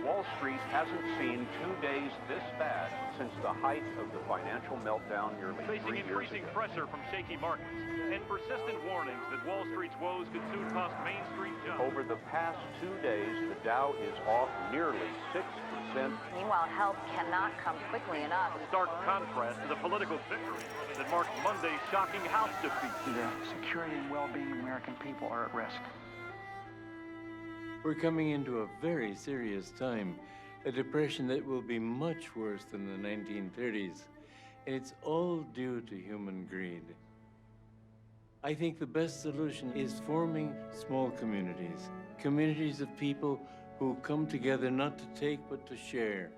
Wall Street hasn't seen 2 days this bad since the height of the financial meltdown nearly 3 years ago. Facing increasing pressure from shaky markets and persistent warnings that Wall Street's woes could soon cost Main Street jump. Over the past 2 days, the Dow is off nearly 6%. Meanwhile, help cannot come quickly enough. A stark contrast to the political victory that marked Monday's shocking House defeat. The security and well-being of American people are at risk. We're coming into a very serious time, a depression that will be much worse than the 1930s, and it's all due to human greed. I think the best solution is forming small communities, communities of people who come together not to take but to share.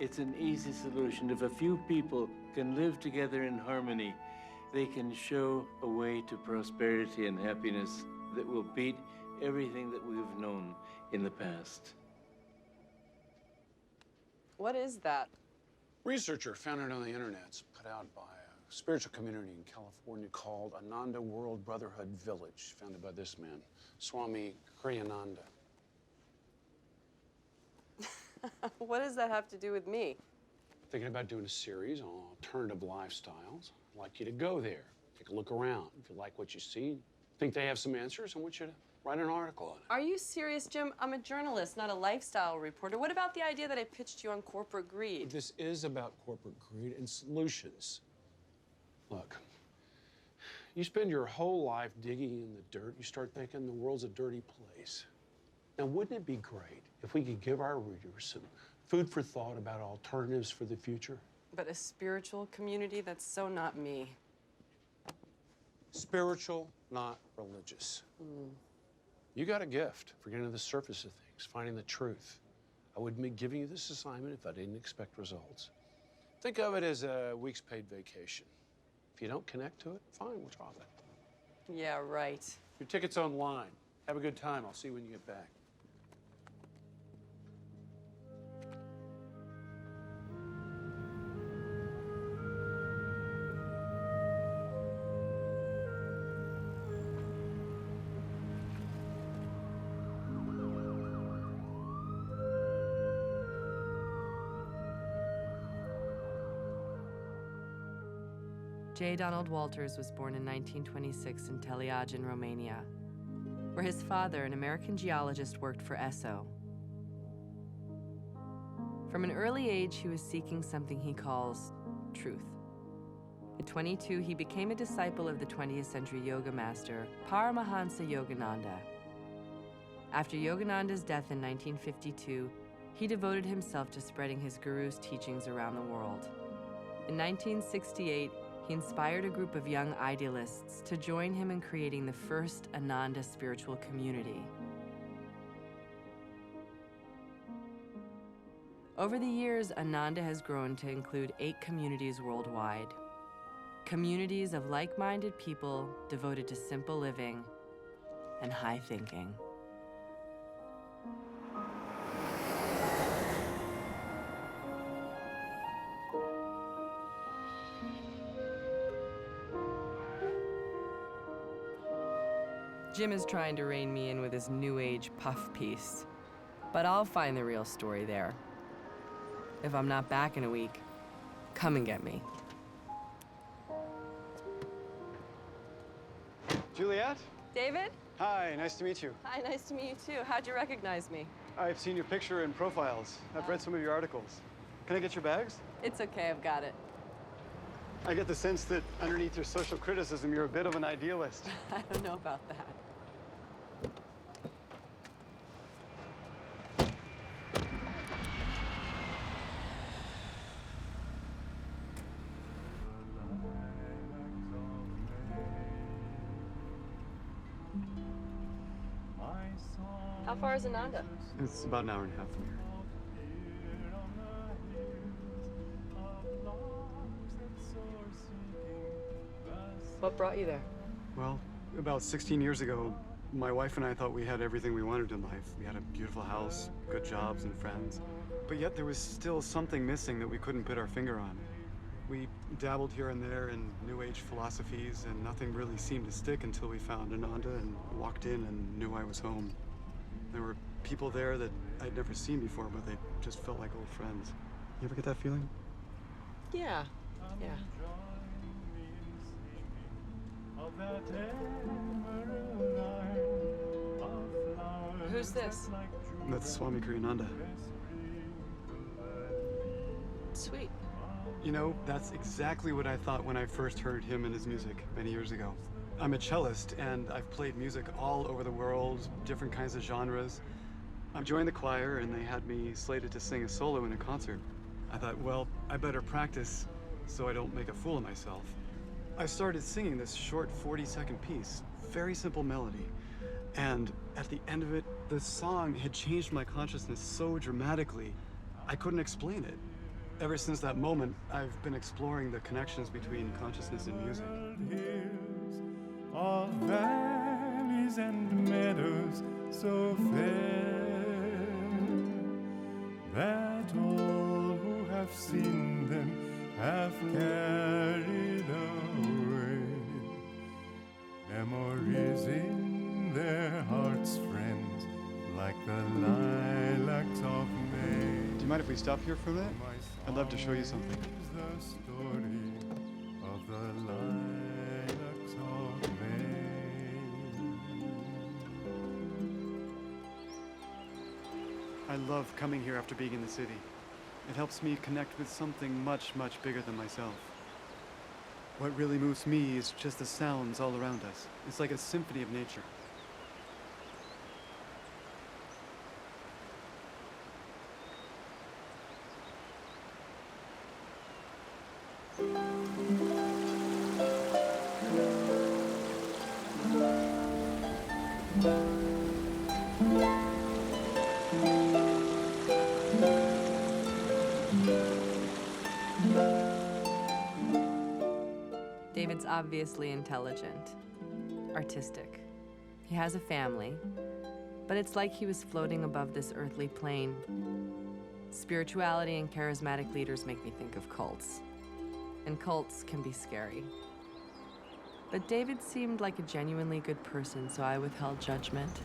It's an easy solution. If a few people can live together in harmony, they can show a way to prosperity and happiness that will beat everything that we've known in the past. What is that? Researcher found it on the internet. It's put out by a spiritual community in California called Ananda World Brotherhood Village, founded by this man, Swami Ananda. What does that have to do with me? Thinking about doing a series on alternative lifestyles. I'd like you to go there, take a look around. If you like what you see, think they have some answers, I want you to write an article on it. Are you serious, Jim? I'm a journalist, not a lifestyle reporter. What about the idea that I pitched you on corporate greed? This is about corporate greed and solutions. Look, you spend your whole life digging in the dirt, you start thinking the world's a dirty place. Now, wouldn't it be great if we could give our readers some food for thought about alternatives for the future? But a spiritual community, that's so not me. Spiritual, not religious. You got a gift for getting to the surface of things, finding the truth. I wouldn't be giving you this assignment if I didn't expect results. Think of it as a week's paid vacation. If you don't connect to it, fine, we'll drop it. Yeah, right. Your ticket's online. Have a good time. I'll see you when you get back. J. Donald Walters was born in 1926 in Teliaj in Romania, where his father, an American geologist, worked for Esso. From an early age, he was seeking something he calls truth. At 22, he became a disciple of the 20th century yoga master, Paramahansa Yogananda. After Yogananda's death in 1952, he devoted himself to spreading his guru's teachings around the world. In 1968, he inspired a group of young idealists to join him in creating the first Ananda spiritual community. Over the years, Ananda has grown to include 8 communities worldwide. Communities of like-minded people devoted to simple living and high thinking. Jim is trying to rein me in with his new age puff piece, but I'll find the real story there. If I'm not back in a week, come and get me. Juliet? David? Hi, nice to meet you. Hi, nice to meet you too. How'd you recognize me? I've seen your picture in profiles. I've read some of your articles. Can I get your bags? It's okay, I've got it. I get the sense that underneath your social criticism, you're a bit of an idealist. I don't know about that. How far is Ananda? It's about an hour and a half from here. What brought you there? Well, about 16 years ago, my wife and I thought we had everything we wanted in life. We had a beautiful house, good jobs, and friends. But yet there was still something missing that we couldn't put our finger on. We dabbled here and there in New Age philosophies, and nothing really seemed to stick until we found Ananda and walked in and knew I was home. There were people there that I'd never seen before, but they just felt like old friends. You ever get that feeling? Yeah. Who's this? That's Swami Ananda. Sweet. You know, that's exactly what I thought when I first heard him and his music many years ago. I'm a cellist, and I've played music all over the world, different kinds of genres. I joined the choir, and they had me slated to sing a solo in a concert. I thought, well, I better practice so I don't make a fool of myself. I started singing this short 40-second piece, very simple melody. And at the end of it, the song had changed my consciousness so dramatically, I couldn't explain it. Ever since that moment, I've been exploring the connections between consciousness and music. Hills of valleys and meadows so fair that all who have seen them have carried away memories in their hearts, friends, like the lilacs of May. Do you mind if we stop here for a minute? I'd love to show you something. The story of the lilacs of May. I love coming here after being in the city. It helps me connect with something much, much bigger than myself. What really moves me is just the sounds all around us. It's like a symphony of nature. David's obviously intelligent, artistic. He has a family, but it's like he was floating above this earthly plane. Spirituality and charismatic leaders make me think of cults, and cults can be scary. But David seemed like a genuinely good person, so I withheld judgment.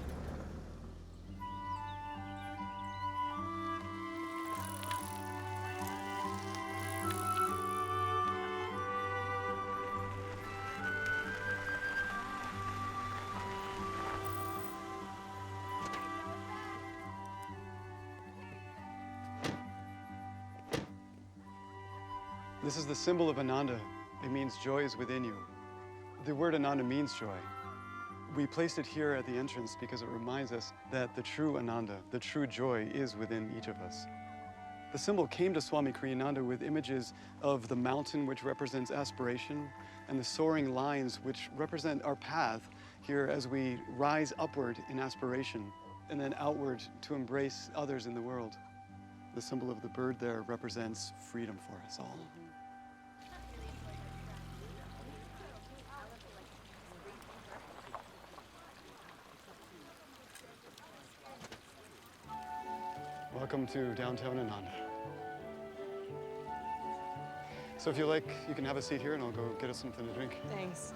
This is the symbol of Ananda. It means joy is within you. The word Ananda means joy. We placed it here at the entrance because it reminds us that the true Ananda, the true joy, is within each of us. The symbol came to Swami Kriyananda with images of the mountain, which represents aspiration, and the soaring lines, which represent our path here as we rise upward in aspiration, and then outward to embrace others in the world. The symbol of the bird there represents freedom for us all. Welcome to downtown Ananda. So if you like, you can have a seat here and I'll go get us something to drink. Thanks.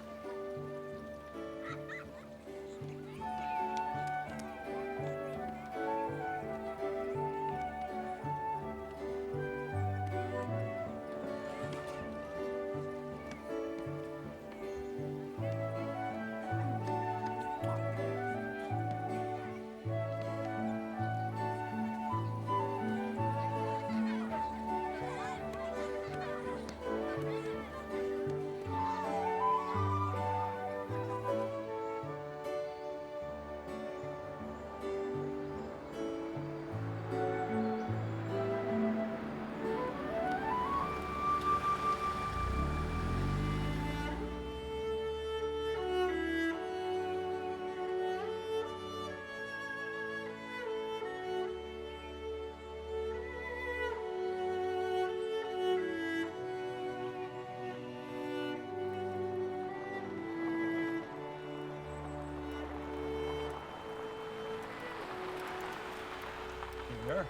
Here.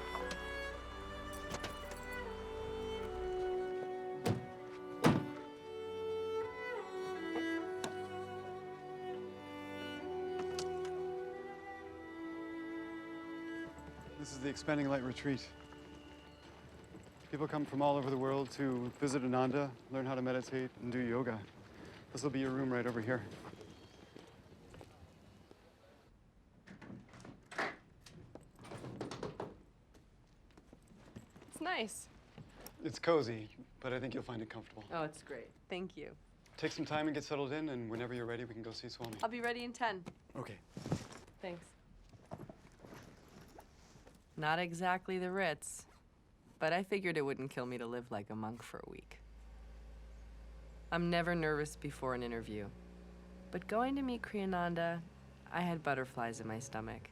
This is the Expanding Light Retreat. People come from all over the world to visit Ananda, learn how to meditate, and do yoga. This will be your room right over here. It's nice. It's cozy, but I think you'll find it comfortable. Oh, it's great. Thank you. Take some time and get settled in, and whenever you're ready, we can go see Swami. I'll be ready in 10. Okay. Thanks. Not exactly the Ritz, but I figured it wouldn't kill me to live like a monk for a week. I'm never nervous before an interview, but going to meet Kriyananda, I had butterflies in my stomach.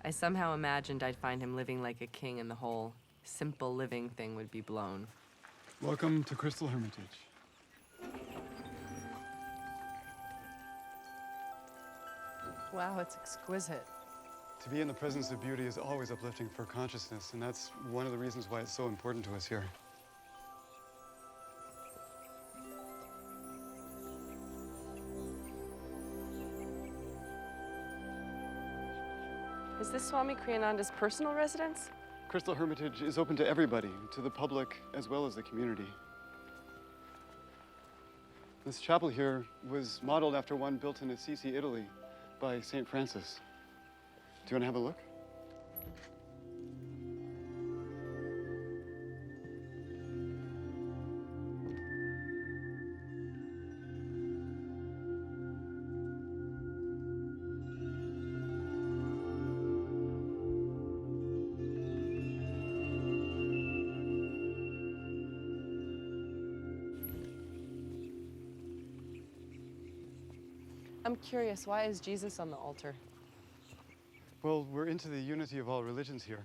I somehow imagined I'd find him living like a king and the whole simple living thing would be blown. Welcome to Crystal Hermitage. Wow, it's exquisite. To be in the presence of beauty is always uplifting for consciousness, and that's one of the reasons why it's so important to us here. Is this Swami Kriyananda's personal residence? Crystal Hermitage is open to everybody, to the public as well as the community. This chapel here was modeled after one built in Assisi, Italy, by St. Francis. Do you want to have a look? I'm curious, why is Jesus on the altar? Well, we're into the unity of all religions here.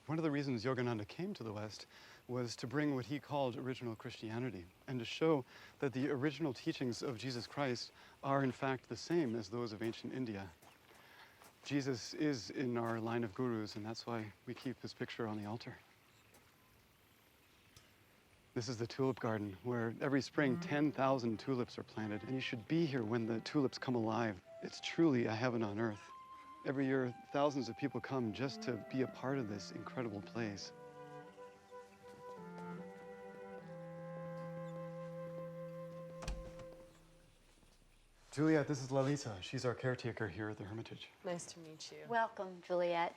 One of the reasons Yogananda came to the West was to bring what he called original Christianity and to show that the original teachings of Jesus Christ are in fact the same as those of ancient India. Jesus is in our line of gurus, and that's why we keep his picture on the altar. This is the tulip garden, where every spring 10,000 tulips are planted, and you should be here when the tulips come alive. It's truly a heaven on earth. Every year, thousands of people come just to be a part of this incredible place. Juliet, this is Lalita. She's our caretaker here at the Hermitage. Nice to meet you. Welcome, Juliet.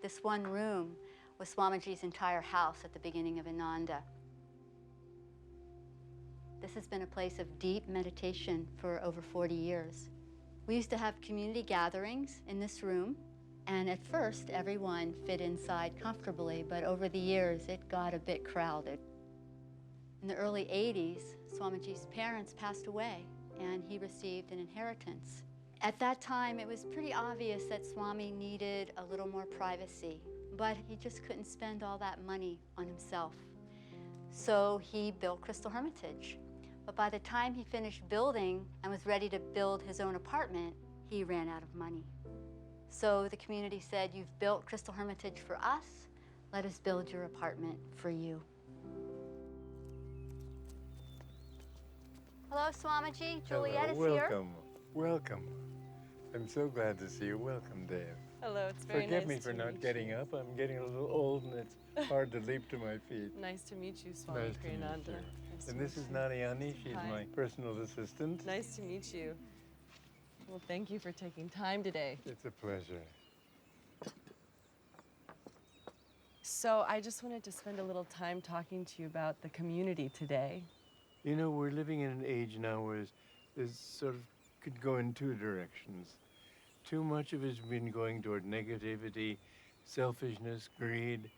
This one room was Swamiji's entire house at the beginning of Ananda. This has been a place of deep meditation for over 40 years. We used to have community gatherings in this room, and at first everyone fit inside comfortably, but over the years it got a bit crowded. In the early 80s, Swamiji's parents passed away, and he received an inheritance. At that time, it was pretty obvious that Swami needed a little more privacy, but he just couldn't spend all that money on himself. So he built Crystal Hermitage. But by the time he finished building and was ready to build his own apartment, he ran out of money. So the community said, "You've built Crystal Hermitage for us, let us build your apartment for you." Hello, Swamiji. Juliet is here. Welcome. Welcome. I'm so glad to see you. Welcome, Dave. Hello, it's very Forgive nice me for to not meet getting you. up. I'm getting a little old and it's hard to leap to my feet. Nice to meet you, Swami Nice to meet Kriyananda. you. Nice to And this meet is you. Narayani. She's Hi. my personal assistant. Nice to meet you. Well, thank you for taking time today. It's a pleasure. So I just wanted to spend a little time talking to you about the community today. You know, we're living in an age now where there's sort of could go in two directions. Too much of it's been going toward negativity, selfishness, greed,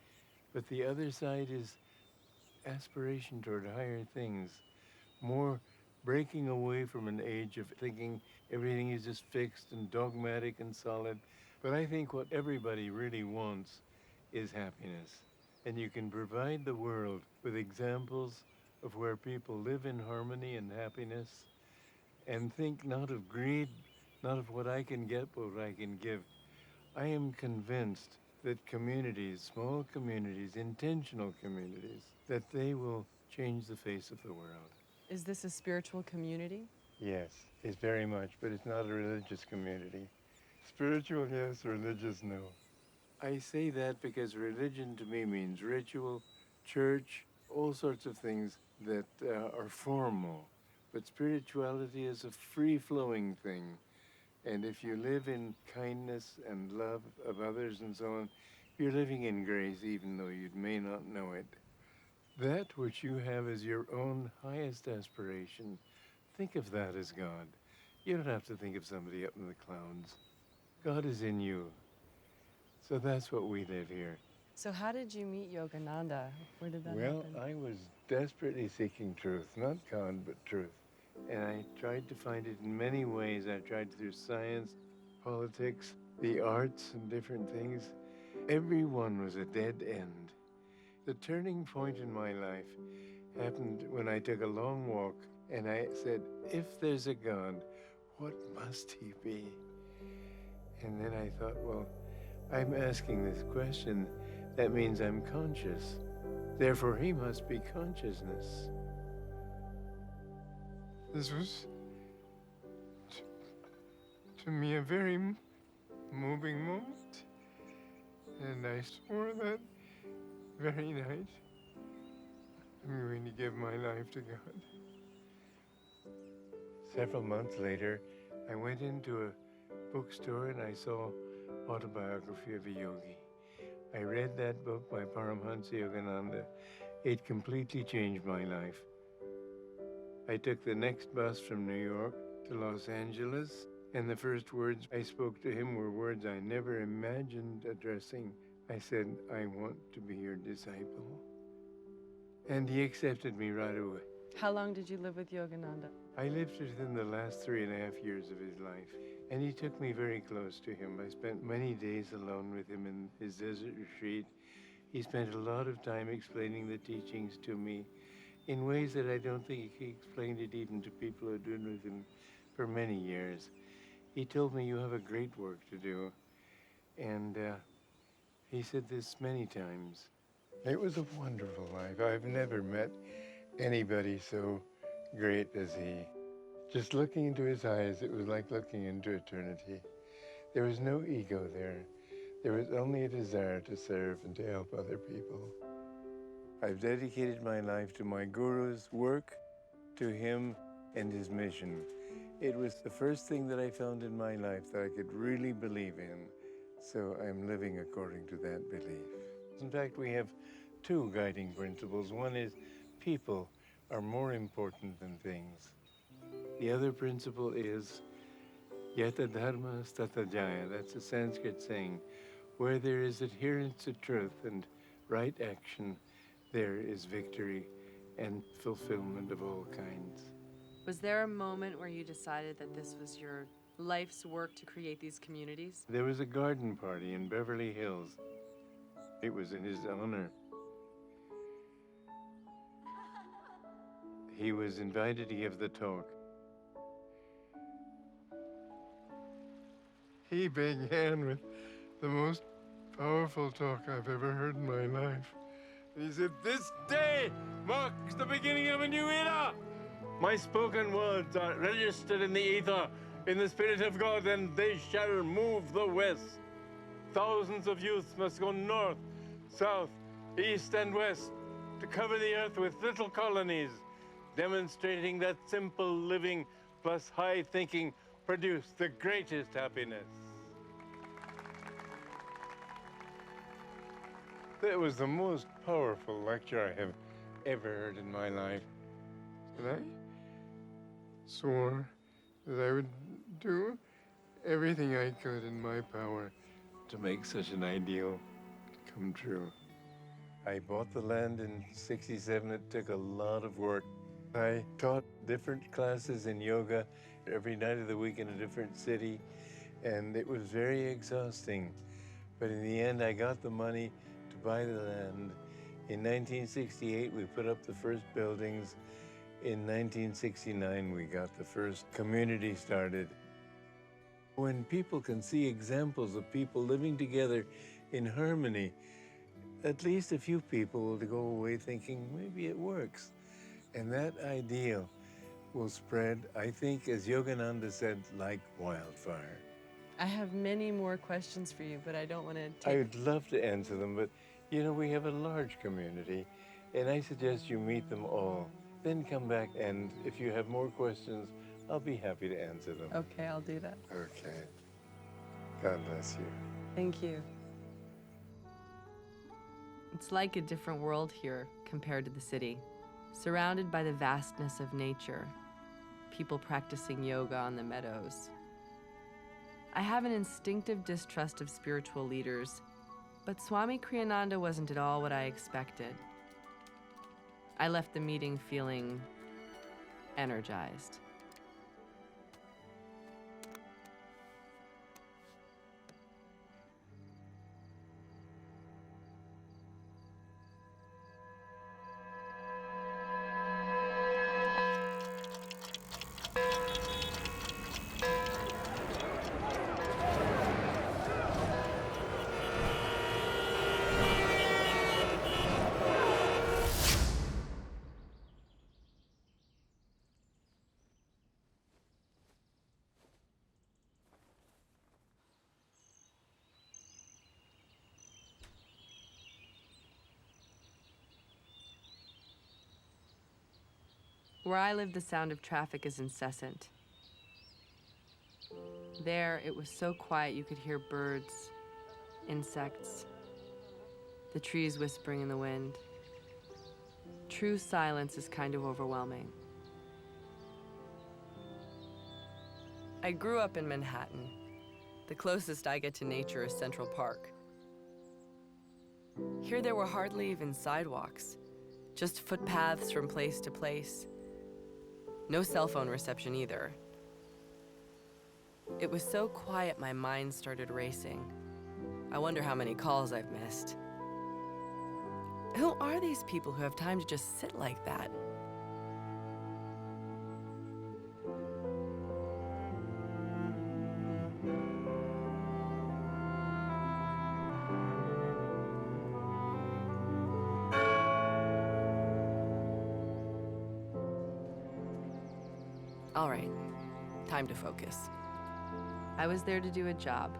but the other side is aspiration toward higher things, more breaking away from an age of thinking everything is just fixed and dogmatic and solid. But I think what everybody really wants is happiness. And you can provide the world with examples of where people live in harmony and happiness and think not of greed, not of what I can get, but what I can give. I am convinced that communities, small communities, intentional communities, that they will change the face of the world. Is this a spiritual community? Yes, it's very much, but it's not a religious community. Spiritual, yes, religious, no. I say that because religion to me means ritual, church, all sorts of things that are formal. But spirituality is a free-flowing thing. And if you live in kindness and love of others and so on, you're living in grace even though you may not know it. That which you have as your own highest aspiration, think of that as God. You don't have to think of somebody up in the clouds. God is in you. So that's what we live here. So how did you meet Yogananda? Where did that Well, happen? I was desperately seeking truth, not God, but truth. And I tried to find it in many ways. I tried through science, politics, the arts, and different things. Every one was a dead end. The turning point in my life happened when I took a long walk and I said, if there's a God, what must he be? And then I thought, well, I'm asking this question. That means I'm conscious. Therefore, he must be consciousness. This was, to me, a very moving moment. And I swore that very night, I'm going to give my life to God. Several months later, I went into a bookstore and I saw Autobiography of a Yogi. I read that book by Paramahansa Yogananda. It completely changed my life. I took the next bus from New York to Los Angeles, and the first words I spoke to him were words I never imagined addressing. I said, I want to be your disciple. And he accepted me right away. How long did you live with Yogananda? I lived within the last 3.5 years of his life, and he took me very close to him. I spent many days alone with him in his desert retreat. He spent a lot of time explaining the teachings to me in ways that I don't think he explained it even to people who had been with him for many years. He told me, you have a great work to do. And he said this many times. It was a wonderful life. I've never met anybody so great as he. Just looking into his eyes, it was like looking into eternity. There was no ego there. There was only a desire to serve and to help other people. I've dedicated my life to my guru's work, to him and his mission. It was the first thing that I found in my life that I could really believe in. So I'm living according to that belief. In fact, we have two guiding principles. One is people are more important than things. The other principle is yata dharma tata jaya. That's a Sanskrit saying. Where there is adherence to truth and right action, there is victory and fulfillment of all kinds. Was there a moment where you decided that this was your life's work to create these communities? There was a garden party in Beverly Hills. It was in his honor. He was invited to give the talk. He began with the most powerful talk I've ever heard in my life. And he said, this day marks the beginning of a new era. My spoken words are registered in the ether, in the Spirit of God, and they shall move the West. Thousands of youths must go north, south, east, and west to cover the earth with little colonies, demonstrating that simple living plus high thinking produce the greatest happiness. That was the most powerful lecture I have ever heard in my life. And I swore that I would do everything I could in my power to make such an ideal come true. I bought the land in '67. It took a lot of work. I taught different classes in yoga every night of the week in a different city, and it was very exhausting. But in the end, I got the money to buy the land. In 1968, we put up the first buildings. In 1969, we got the first community started. When people can see examples of people living together in harmony, at least a few people will go away thinking maybe it works. And that ideal will spread, I think, as Yogananda said, like wildfire. I have many more questions for you, but I don't want to I would love to answer them, but you know, we have a large community, and I suggest you meet them all. Then come back, and if you have more questions, I'll be happy to answer them. Okay, I'll do that. Okay. God bless you. Thank you. It's like a different world here compared to the city, surrounded by the vastness of nature, people practicing yoga on the meadows. I have an instinctive distrust of spiritual leaders, but Swami Kriyananda wasn't at all what I expected. I left the meeting feeling energized. Where I live, the sound of traffic is incessant. There, it was so quiet you could hear birds, insects, the trees whispering in the wind. True silence is kind of overwhelming. I grew up in Manhattan. The closest I get to nature is Central Park. Here there were hardly even sidewalks, just footpaths from place to place. No cell phone reception either. It was so quiet my mind started racing. I wonder how many calls I've missed. Who are these people who have time to just sit like that? All right, time to focus. I was there to do a job.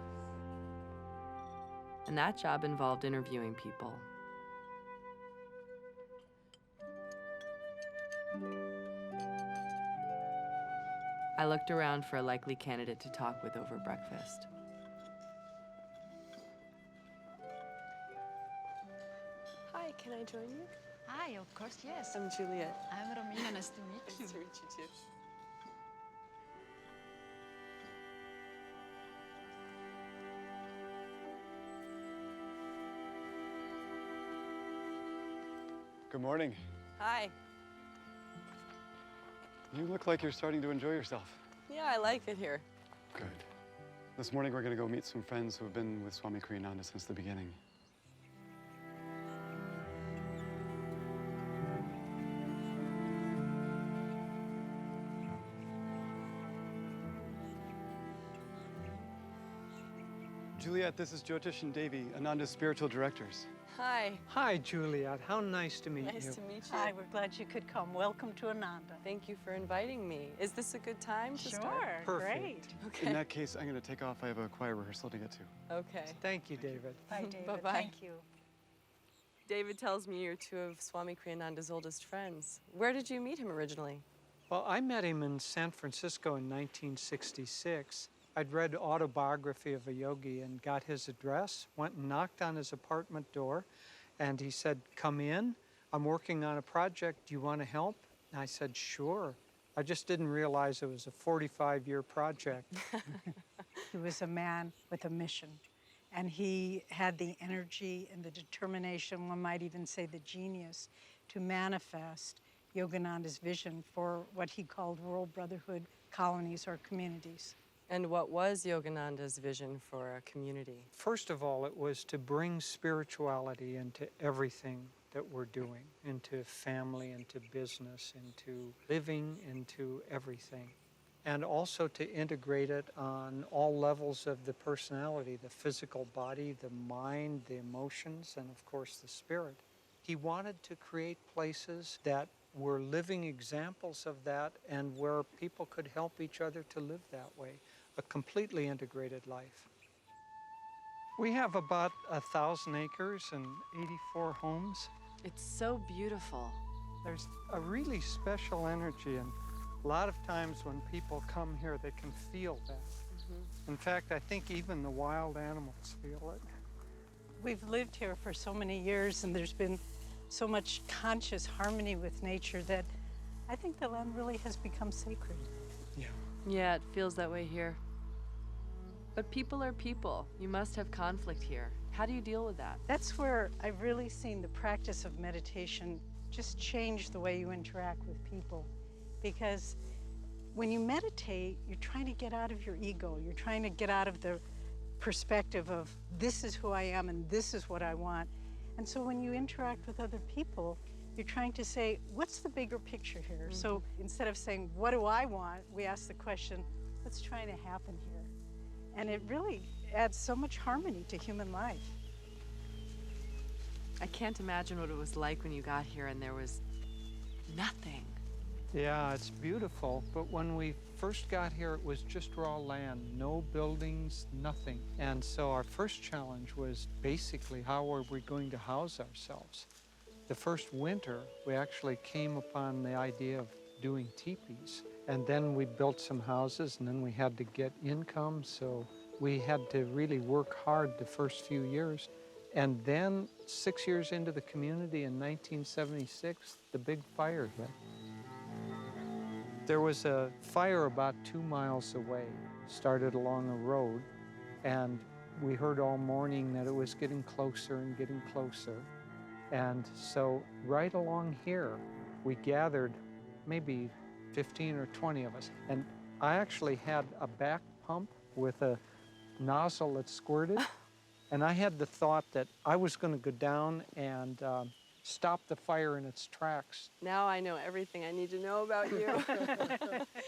And that job involved interviewing people. I looked around for a likely candidate to talk with over breakfast. Hi, can I join you? Hi, of course, yes. I'm Juliet. I'm Romina, nice to meet you. Nice to meet you too. Good morning. Hi. You look like you're starting to enjoy yourself. Yeah, I like it here. Good. This morning we're going to go meet some friends who have been with Swami Kriyananda since the beginning. Juliet, this is Jyotish and Devi, Ananda's spiritual directors. Hi. Hi, Juliet. How nice to meet you. Nice to meet you. Hi, we're glad you could come. Welcome to Ananda. Thank you for inviting me. Is this a good time to start? Sure, Perfect. great. Okay. In that case, I'm going to take off. I have a choir rehearsal to get to. Okay. Thank you, David. Bye, David. Bye-bye. Thank you. David tells me you're two of Swami Kriyananda's oldest friends. Where did you meet him originally? Well, I met him in San Francisco in 1966. I'd read Autobiography of a Yogi and got his address, went and knocked on his apartment door, and he said, "Come in. I'm working on a project. Do you want to help?" And I said, "Sure." I just didn't realize it was a 45-year project. He was a man with a mission, and he had the energy and the determination, one might even say the genius, to manifest Yogananda's vision for what he called world brotherhood colonies or communities. And what was Yogananda's vision for a community? First of all, it was to bring spirituality into everything that we're doing, into family, into business, into living, into everything. and also to integrate it on all levels of the personality, the physical body, the mind, the emotions, and of course the spirit. He wanted to create places that were living examples of that and where people could help each other to live that way, a completely integrated life. We have about 1,000 acres and 84 homes. It's so beautiful. There's a really special energy, and a lot of times when people come here, they can feel that. In fact, I think even the wild animals feel it. We've lived here for so many years, and there's been so much conscious harmony with nature that I think the land really has become sacred. Yeah. Yeah, it feels that way here. But people are people. You must have conflict here. How do you deal with that? That's where I've really seen the practice of meditation just change the way you interact with people. Because when you meditate, you're trying to get out of your ego. You're trying to get out of the perspective of this is who I am and this is what I want. And so when you interact with other people, you're trying to say, what's the bigger picture here? So instead of saying, what do I want? We ask the question, what's trying to happen here? And it really adds so much harmony to human life. I can't imagine what it was like when you got here and there was nothing. Yeah, it's beautiful, but when we first got here, it was just raw land, no buildings, nothing. And so our first challenge was basically, how are we going to house ourselves? The first winter, we actually came upon the idea of doing teepees. And then we built some houses, and then we had to get income, so we had to really work hard the first few years. And then 6 years into the community in 1976, the big fire hit. There was a fire about 2 miles away, started along a road, and we heard all morning that it was getting closer and getting closer. And so right along here, we gathered maybe 15 or 20 of us. And I actually had a back pump with a nozzle that squirted. And I had the thought that I was going to go down and stop the fire in its tracks. Now I know everything I need to know about you.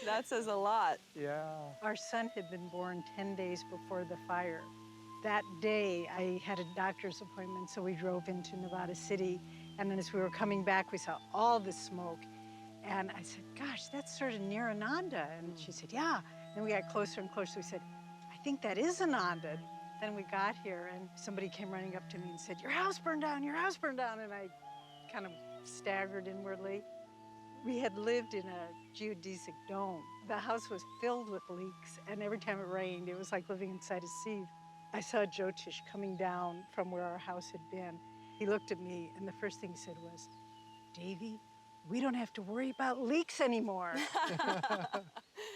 That says a lot. Yeah. Our son had been born 10 days before the fire. That day, I had a doctor's appointment, so we drove into Nevada City. And then as we were coming back, we saw all the smoke. And I said, gosh, that's sort of near Ananda. And she said, yeah. And we got closer and closer. We said, I think that is Ananda. Then we got here, and somebody came running up to me and said, your house burned down, your house burned down. And I kind of staggered inwardly. We had lived in a geodesic dome. The house was filled with leaks, and every time it rained, it was like living inside a sieve. I saw Jyotish coming down from where our house had been. He looked at me, and the first thing he said was, Davy, we don't have to worry about leaks anymore.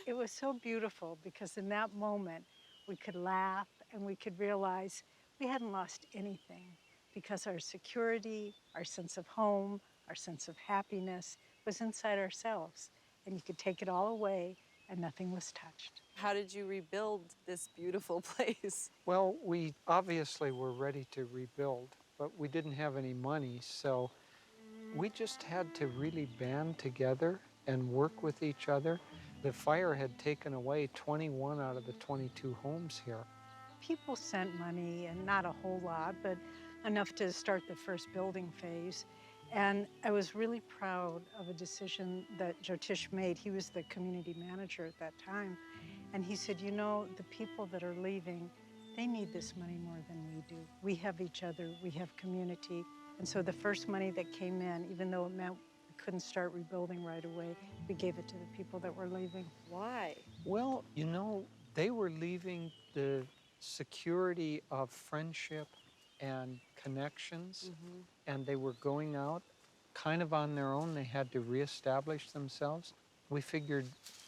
It was so beautiful because in that moment, we could laugh and we could realize we hadn't lost anything because our security, our sense of home, our sense of happiness was inside ourselves. And you could take it all away and nothing was touched. How did you rebuild this beautiful place? Well, we obviously were ready to rebuild, but we didn't have any money, so we just had to really band together and work with each other. The fire had taken away 21 out of the 22 homes here. People sent money, and not a whole lot, but enough to start the first building phase. And I was really proud of a decision that Jyotish made. He was the community manager at that time. And he said, you know, the people that are leaving, they need this money more than we do. We have each other, we have community. And so the first money that came in, even though it meant we couldn't start rebuilding right away, we gave it to the people that were leaving. Why? Well, you know, they were leaving the security of friendship and connections, and they were going out kind of on their own. They had to reestablish themselves. We figured,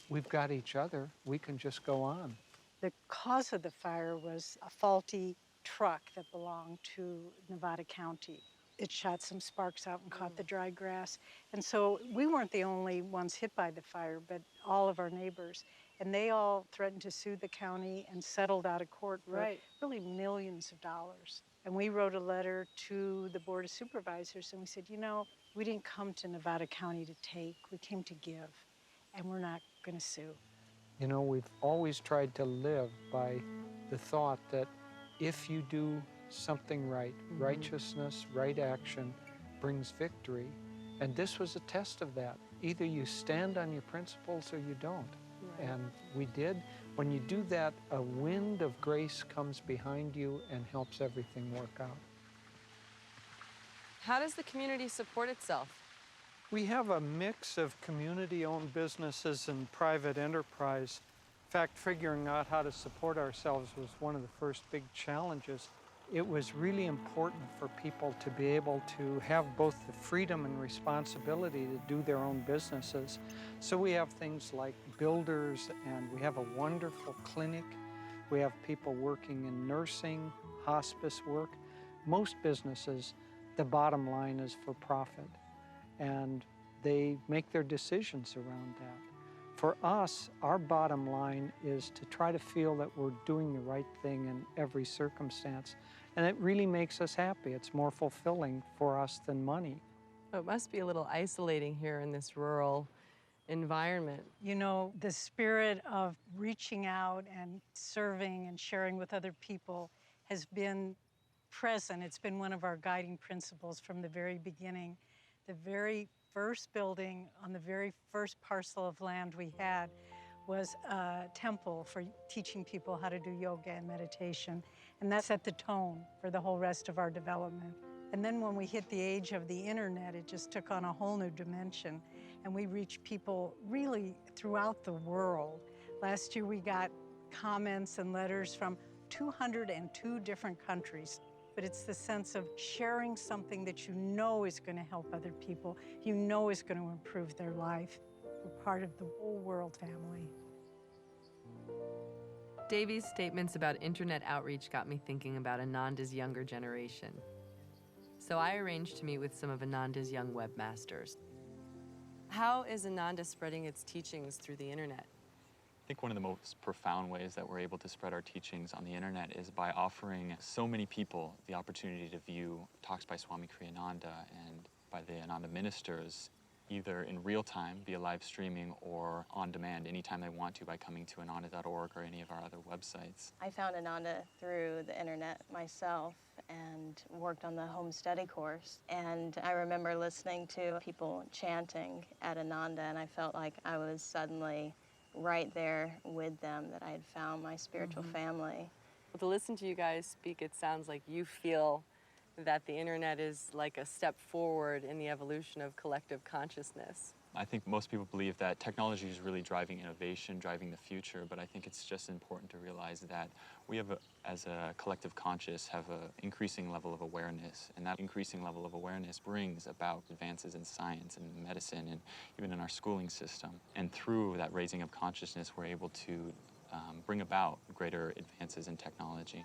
we've got each other, we can just go on. The cause of the fire was a faulty truck that belonged to Nevada County. It shot some sparks out and caught the dry grass. And so we weren't the only ones hit by the fire, but all of our neighbors. And they all threatened to sue the county and settled out of court for really millions of dollars. And we wrote a letter to the Board of Supervisors and we said, you know, we didn't come to Nevada County to take, we came to give, and we're not going to sue. You know, we've always tried to live by the thought that if you do something right, righteousness, right action brings victory. And this was a test of that. Either you stand on your principles or you don't. Right. And we did. When you do that, a wind of grace comes behind you and helps everything work out. How does the community support itself? We have a mix of community-owned businesses and private enterprise. In fact, figuring out how to support ourselves was one of the first big challenges. It was really important for people to be able to have both the freedom and responsibility to do their own businesses. So we have things like builders, and we have a wonderful clinic. We have people working in nursing, hospice work. Most businesses, the bottom line is for profit, and they make their decisions around that. For us, our bottom line is to try to feel that we're doing the right thing in every circumstance. And it really makes us happy. It's more fulfilling for us than money. It must be a little isolating here in this rural environment. You know, the spirit of reaching out and serving and sharing with other people has been present. It's been one of our guiding principles from the very beginning. The very first building on the very first parcel of land we had was a temple for teaching people how to do yoga and meditation. And that set the tone for the whole rest of our development. And then when we hit the age of the internet, it just took on a whole new dimension. And we reached people really throughout the world. Last year we got comments and letters from 202 different countries. But it's the sense of sharing something that you know is going to help other people, you know is going to improve their life. We're part of the whole world family. Davy's statements about internet outreach got me thinking about Ananda's younger generation. So I arranged to meet with some of Ananda's young webmasters. How is Ananda spreading its teachings through the internet? I think one of the most profound ways that we're able to spread our teachings on the internet is by offering so many people the opportunity to view talks by Swami Kriyananda and by the Ananda ministers, either in real time via live streaming or on demand anytime they want to by coming to ananda.org or any of our other websites. I found Ananda through the internet myself and worked on the home study course. And I remember listening to people chanting at Ananda, and I felt like I was suddenly right there with them, that I had found my spiritual family. Well, to listen to you guys speak, it sounds like you feel that the internet is like a step forward in the evolution of collective consciousness. I think most people believe that technology is really driving innovation, driving the future, but I think it's just important to realize that we have, as a collective conscious, have an increasing level of awareness, and that increasing level of awareness brings about advances in science and medicine and even in our schooling system. And through that raising of consciousness, we're able to bring about greater advances in technology.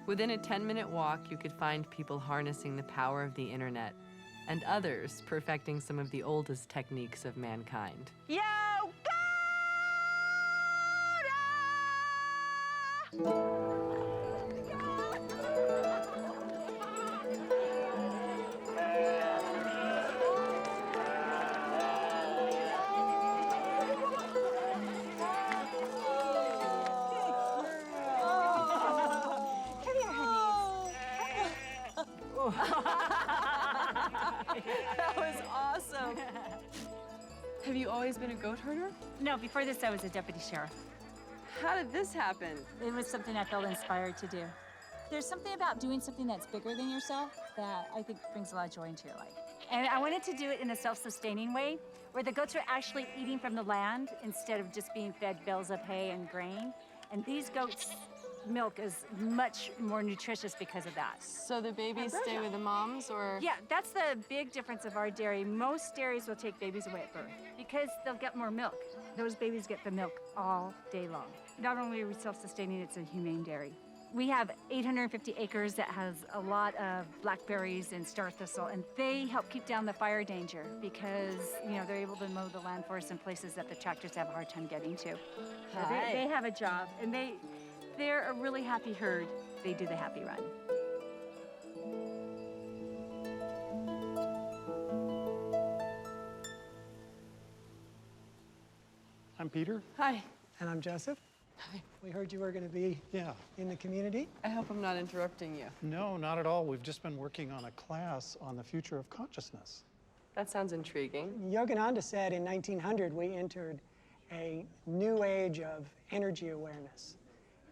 Within a 10-minute walk, you could find people harnessing the power of the internet, and others perfecting some of the oldest techniques of mankind. Yoga! That was awesome. Have you always been a goat herder? No, before this I was a deputy sheriff. How did this happen? It was something I felt inspired to do. There's something about doing something that's bigger than yourself that I think brings a lot of joy into your life. And I wanted to do it in a self-sustaining way, where the goats are actually eating from the land instead of just being fed bales of hay and grain. And these goats' milk is much more nutritious because of that. So the babies stay with the moms, or? Yeah, that's the big difference of our dairy. Most dairies will take babies away at birth because they'll get more milk. Those babies get the milk all day long. Not only are we self-sustaining, it's a humane dairy. We have 850 acres that has a lot of blackberries and star thistle, and they help keep down the fire danger because, you know, they're able to mow the land for us in places that the tractors have a hard time getting to. They have a job, and they're a really happy herd. They do the happy run. I'm Peter. Hi. And I'm Joseph. Hi. We heard you were going to be in the community. I hope I'm not interrupting you. No, not at all. We've just been working on a class on the future of consciousness. That sounds intriguing. Yogananda said in 1900 we entered a new age of energy awareness.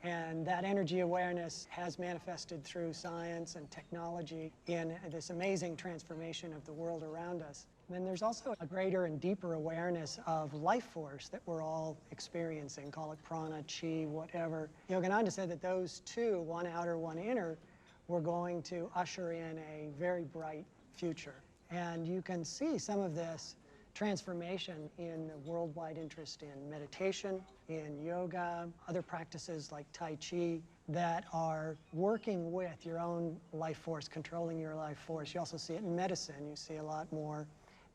And that energy awareness has manifested through science and technology in this amazing transformation of the world around us. And then there's also a greater and deeper awareness of life force that we're all experiencing, call it prana, chi, whatever. Yogananda said that those two, one outer, one inner, were going to usher in a very bright future. And you can see some of this transformation in the worldwide interest in meditation, in yoga, other practices like Tai Chi that are working with your own life force, controlling your life force. You also see it in medicine. You see a lot more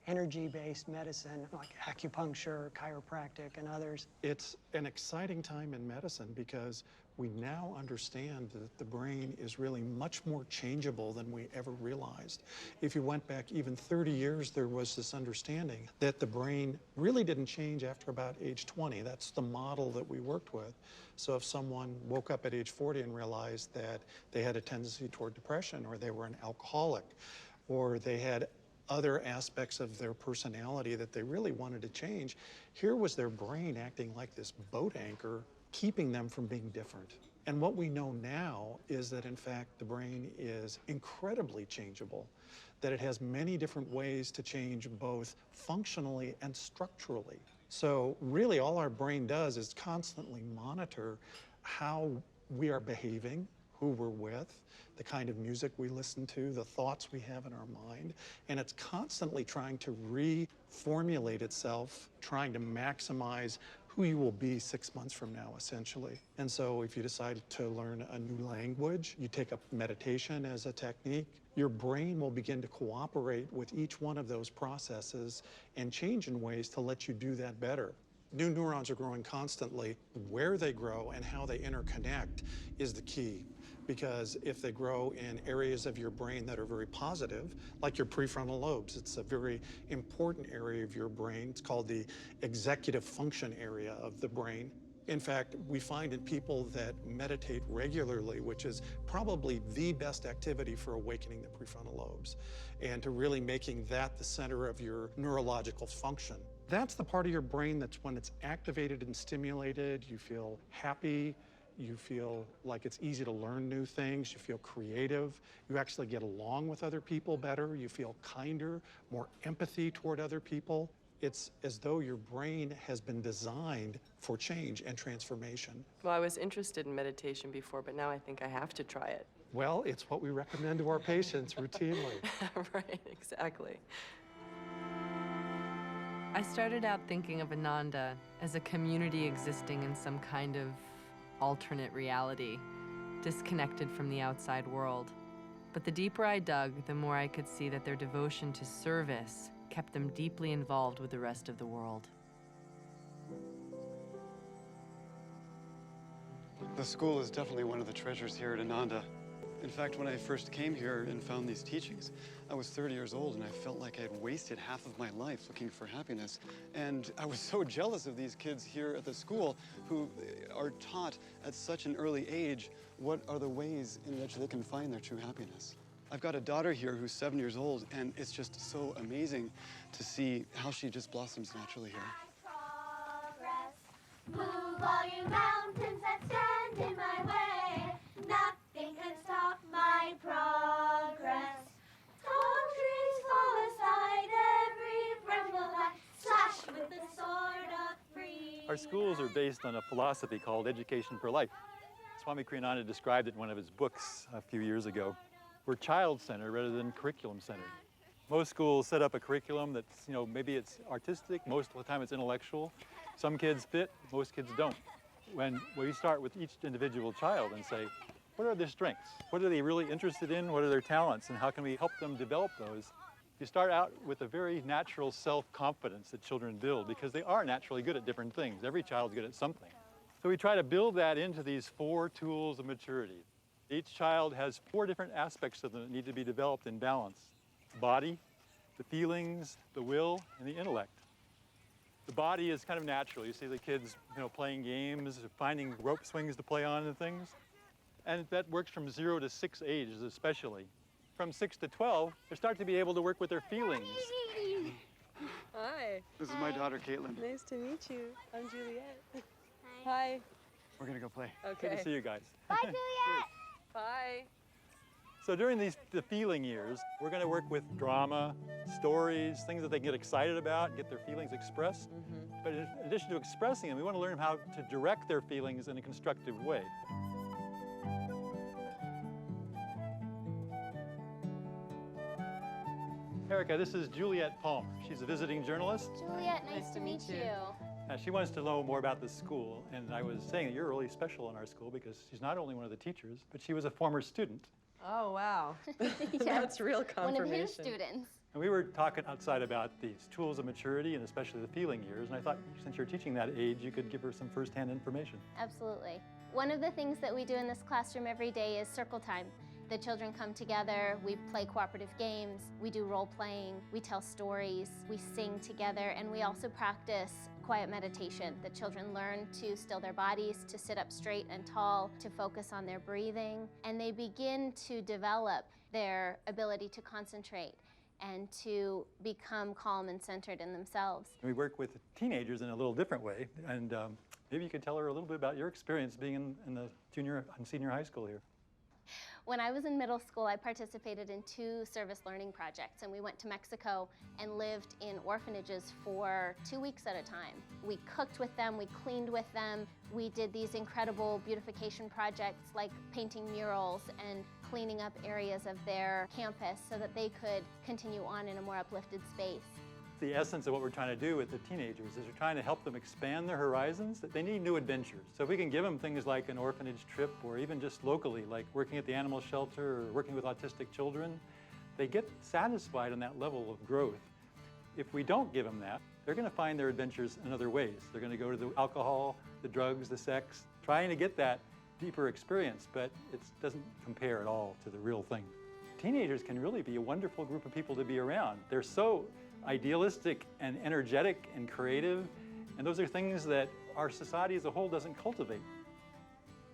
energy-based medicine like acupuncture, chiropractic, and others. It's an exciting time in medicine because we now understand that the brain is really much more changeable than we ever realized. If you went back even 30 years, there was this understanding that the brain really didn't change after about age 20. That's the model that we worked with. So if someone woke up at age 40 and realized that they had a tendency toward depression, or they were an alcoholic, or they had other aspects of their personality that they really wanted to change, here was their brain acting like this boat anchor, keeping them from being different. And what we know now is that, in fact, the brain is incredibly changeable, that it has many different ways to change both functionally and structurally. So really all our brain does is constantly monitor how we are behaving, who we're with, the kind of music we listen to, the thoughts we have in our mind, and it's constantly trying to reformulate itself, trying to maximize who you will be 6 months from now, essentially. And so if you decide to learn a new language, you take up meditation as a technique, your brain will begin to cooperate with each one of those processes and change in ways to let you do that better. New neurons are growing constantly. Where they grow and how they interconnect is the key. Because if they grow in areas of your brain that are very positive, like your prefrontal lobes, it's a very important area of your brain. It's called the executive function area of the brain. In fact, we find in people that meditate regularly, which is probably the best activity for awakening the prefrontal lobes and to really making that the center of your neurological function. That's the part of your brain that's when it's activated and stimulated, you feel happy, you feel like it's easy to learn new things, you feel creative, you actually get along with other people better, you feel kinder, more empathy toward other people. It's as though your brain has been designed for change and transformation. Well, I was interested in meditation before, but now I think I have to try it. Well, it's what we recommend to our patients routinely. Right, exactly. I started out thinking of Ananda as a community existing in some kind of alternate reality, disconnected from the outside world. But the deeper I dug, the more I could see that their devotion to service kept them deeply involved with the rest of the world. The school is definitely one of the treasures here at Ananda. In fact, when I first came here and found these teachings, I was 30 years old and I felt like I had wasted half of my life looking for happiness. And I was so jealous of these kids here at the school who are taught at such an early age what are the ways in which they can find their true happiness. I've got a daughter here who's 7 years old, and it's just so amazing to see how she just blossoms naturally here. Move all you mountains that stand in my way. Nothing can stop my progress. Tall trees fall aside, every branch will I slash with the sword of freedom. Our schools are based on a philosophy called education for life. Swami Ananda described it in one of his books a few years ago. We're child-centered rather than curriculum-centered. Most schools set up a curriculum that's, maybe it's artistic, most of the time it's intellectual. Some kids fit, most kids don't. When we start with each individual child and say, what are their strengths? What are they really interested in? What are their talents? And how can we help them develop those? You start out with a very natural self-confidence that children build because they are naturally good at different things. Every child's good at something. So we try to build that into these 4 tools of maturity. Each child has 4 different aspects of them that need to be developed in balance. The body, the feelings, the will, and the intellect. The body is kind of natural. You see the kids, playing games, finding rope swings to play on and things. And that works from 0 to 6 ages especially. From 6 to 12, they start to be able to work with their feelings. Hi. This is my daughter, Caitlin. Nice to meet you. I'm Juliet. Hi. We're gonna go play. Good to see you guys. Bye, Juliet! Bye. So during the feeling years, we're going to work with drama, stories, things that they can get excited about, get their feelings expressed. But in addition to expressing them, we want to learn how to direct their feelings in a constructive way. Erica, this is Juliet Palmer. She's a visiting journalist. Juliet, nice to meet you. She wants to know more about the school, and I was saying that you're really special in our school because she's not only one of the teachers, but she was a former student. Oh, wow. That's real confirmation. One of his students. And we were talking outside about these tools of maturity and especially the feeling years, and I thought since you're teaching that age, you could give her some firsthand information. Absolutely. One of the things that we do in this classroom every day is circle time. The children come together, we play cooperative games, we do role playing, we tell stories, we sing together, and we also practice quiet meditation. The children learn to still their bodies, to sit up straight and tall, to focus on their breathing, and they begin to develop their ability to concentrate and to become calm and centered in themselves. We work with teenagers in a little different way, and maybe you could tell her a little bit about your experience being in the junior and senior high school here. When I was in middle school, I participated in 2 service learning projects, and we went to Mexico and lived in orphanages for 2 weeks at a time. We cooked with them, we cleaned with them, we did these incredible beautification projects like painting murals and cleaning up areas of their campus so that they could continue on in a more uplifted space. The essence of what we're trying to do with the teenagers is we're trying to help them expand their horizons, that they need new adventures. So if we can give them things like an orphanage trip or even just locally, like working at the animal shelter or working with autistic children, they get satisfied on that level of growth. If we don't give them that, they're going to find their adventures in other ways. They're going to go to the alcohol, the drugs, the sex, trying to get that deeper experience, but it doesn't compare at all to the real thing. Teenagers can really be a wonderful group of people to be around. They're so idealistic and energetic and creative, and those are things that our society as a whole doesn't cultivate.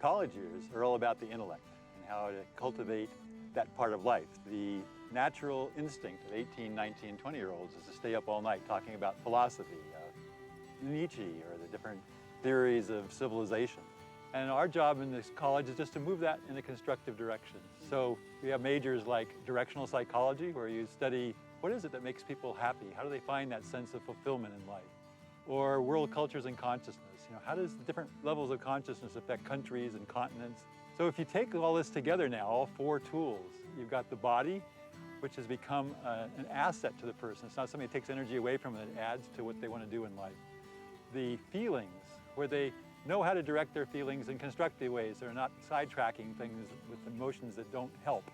College years are all about the intellect and how to cultivate that part of life. The natural instinct of 18, 19, 20-year-olds is to stay up all night talking about philosophy, Nietzsche, or the different theories of civilization. And our job in this college is just to move that in a constructive direction. So we have majors like directional psychology, where you study what is it that makes people happy? How do they find that sense of fulfillment in life? Or world cultures and consciousness. How does the different levels of consciousness affect countries and continents? So if you take all this together now, all 4 tools, you've got the body, which has become an asset to the person. It's not something that takes energy away from it, it adds to what they want to do in life. The feelings, where they know how to direct their feelings in constructive ways. They're not sidetracking things with emotions that don't help.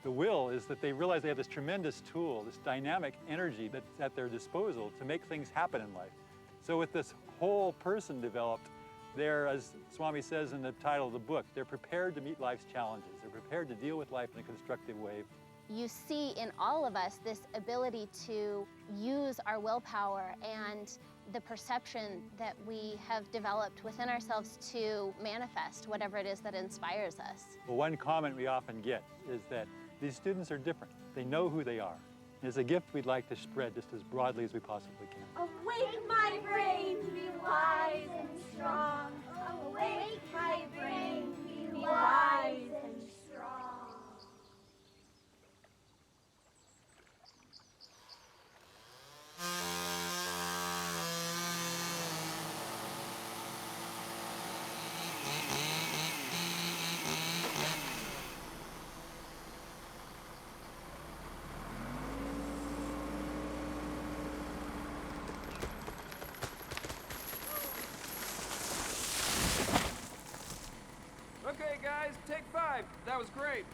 The will is that they realize they have this tremendous tool, this dynamic energy that's at their disposal to make things happen in life. So with this whole person developed, they're, as Swami says in the title of the book, they're prepared to meet life's challenges. They're prepared to deal with life in a constructive way. You see in all of us this ability to use our willpower and the perception that we have developed within ourselves to manifest whatever it is that inspires us. Well, one comment we often get is that these students are different. They know who they are. It's a gift we'd like to spread just as broadly as we possibly can. Awake my brain, be wise and strong. Awake my brain, be wise and strong. Okay, guys, take 5. That was great.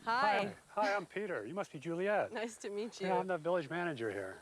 Hi. Hi, I'm Peter. You must be Juliet. Nice to meet you. Yeah, I'm the village manager here.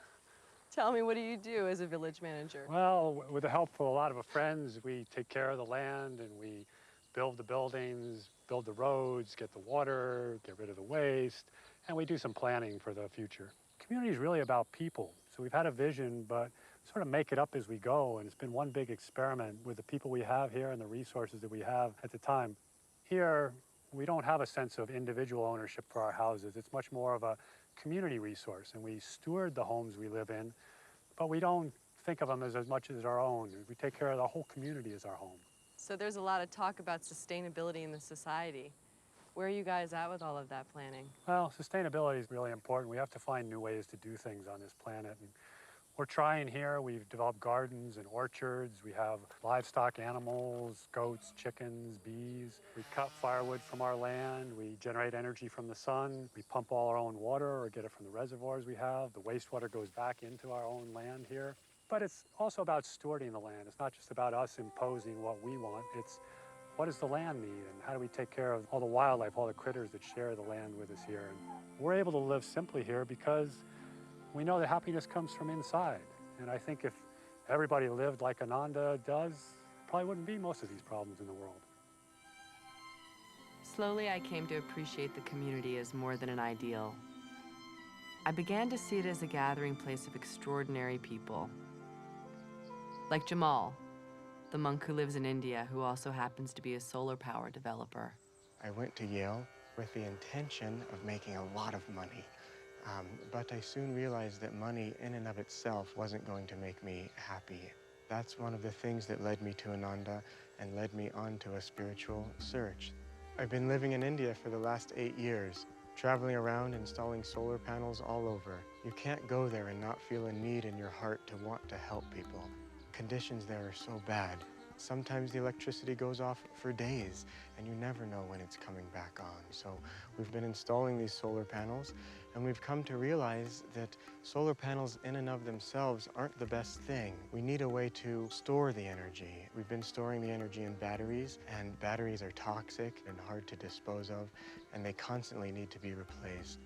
Tell me, what do you do as a village manager? Well, with the help of a lot of friends, we take care of the land and we build the buildings, build the roads, get the water, get rid of the waste, and we do some planning for the future. Community is really about people. So we've had a vision, but sort of make it up as we go. And it's been one big experiment with the people we have here and the resources that we have at the time. Here, we don't have a sense of individual ownership for our houses. It's much more of a community resource, and we steward the homes we live in, but we don't think of them as much as our own. We take care of the whole community as our home. So there's a lot of talk about sustainability in the society. Where are you guys at with all of that planning? Well, sustainability is really important. We have to find new ways to do things on this planet. And we're trying here. We've developed gardens and orchards. We have livestock animals, goats, chickens, bees. We cut firewood from our land. We generate energy from the sun. We pump all our own water or get it from the reservoirs we have. The wastewater goes back into our own land here. But it's also about stewarding the land. It's not just about us imposing what we want. It's what does the land need, and how do we take care of all the wildlife, all the critters that share the land with us here? And we're able to live simply here because we know that happiness comes from inside. And I think if everybody lived like Ananda does, probably wouldn't be most of these problems in the world. Slowly, I came to appreciate the community as more than an ideal. I began to see it as a gathering place of extraordinary people. Like Jamal, the monk who lives in India, who also happens to be a solar power developer. I went to Yale with the intention of making a lot of money. But I soon realized that money in and of itself wasn't going to make me happy. That's one of the things that led me to Ananda and led me onto a spiritual search. I've been living in India for the last 8 years, traveling around installing solar panels all over. You can't go there and not feel a need in your heart to want to help people. Conditions there are so bad. Sometimes the electricity goes off for days, and you never know when it's coming back on. So we've been installing these solar panels, and we've come to realize that solar panels in and of themselves aren't the best thing. We need a way to store the energy. We've been storing the energy in batteries, and batteries are toxic and hard to dispose of, and they constantly need to be replaced.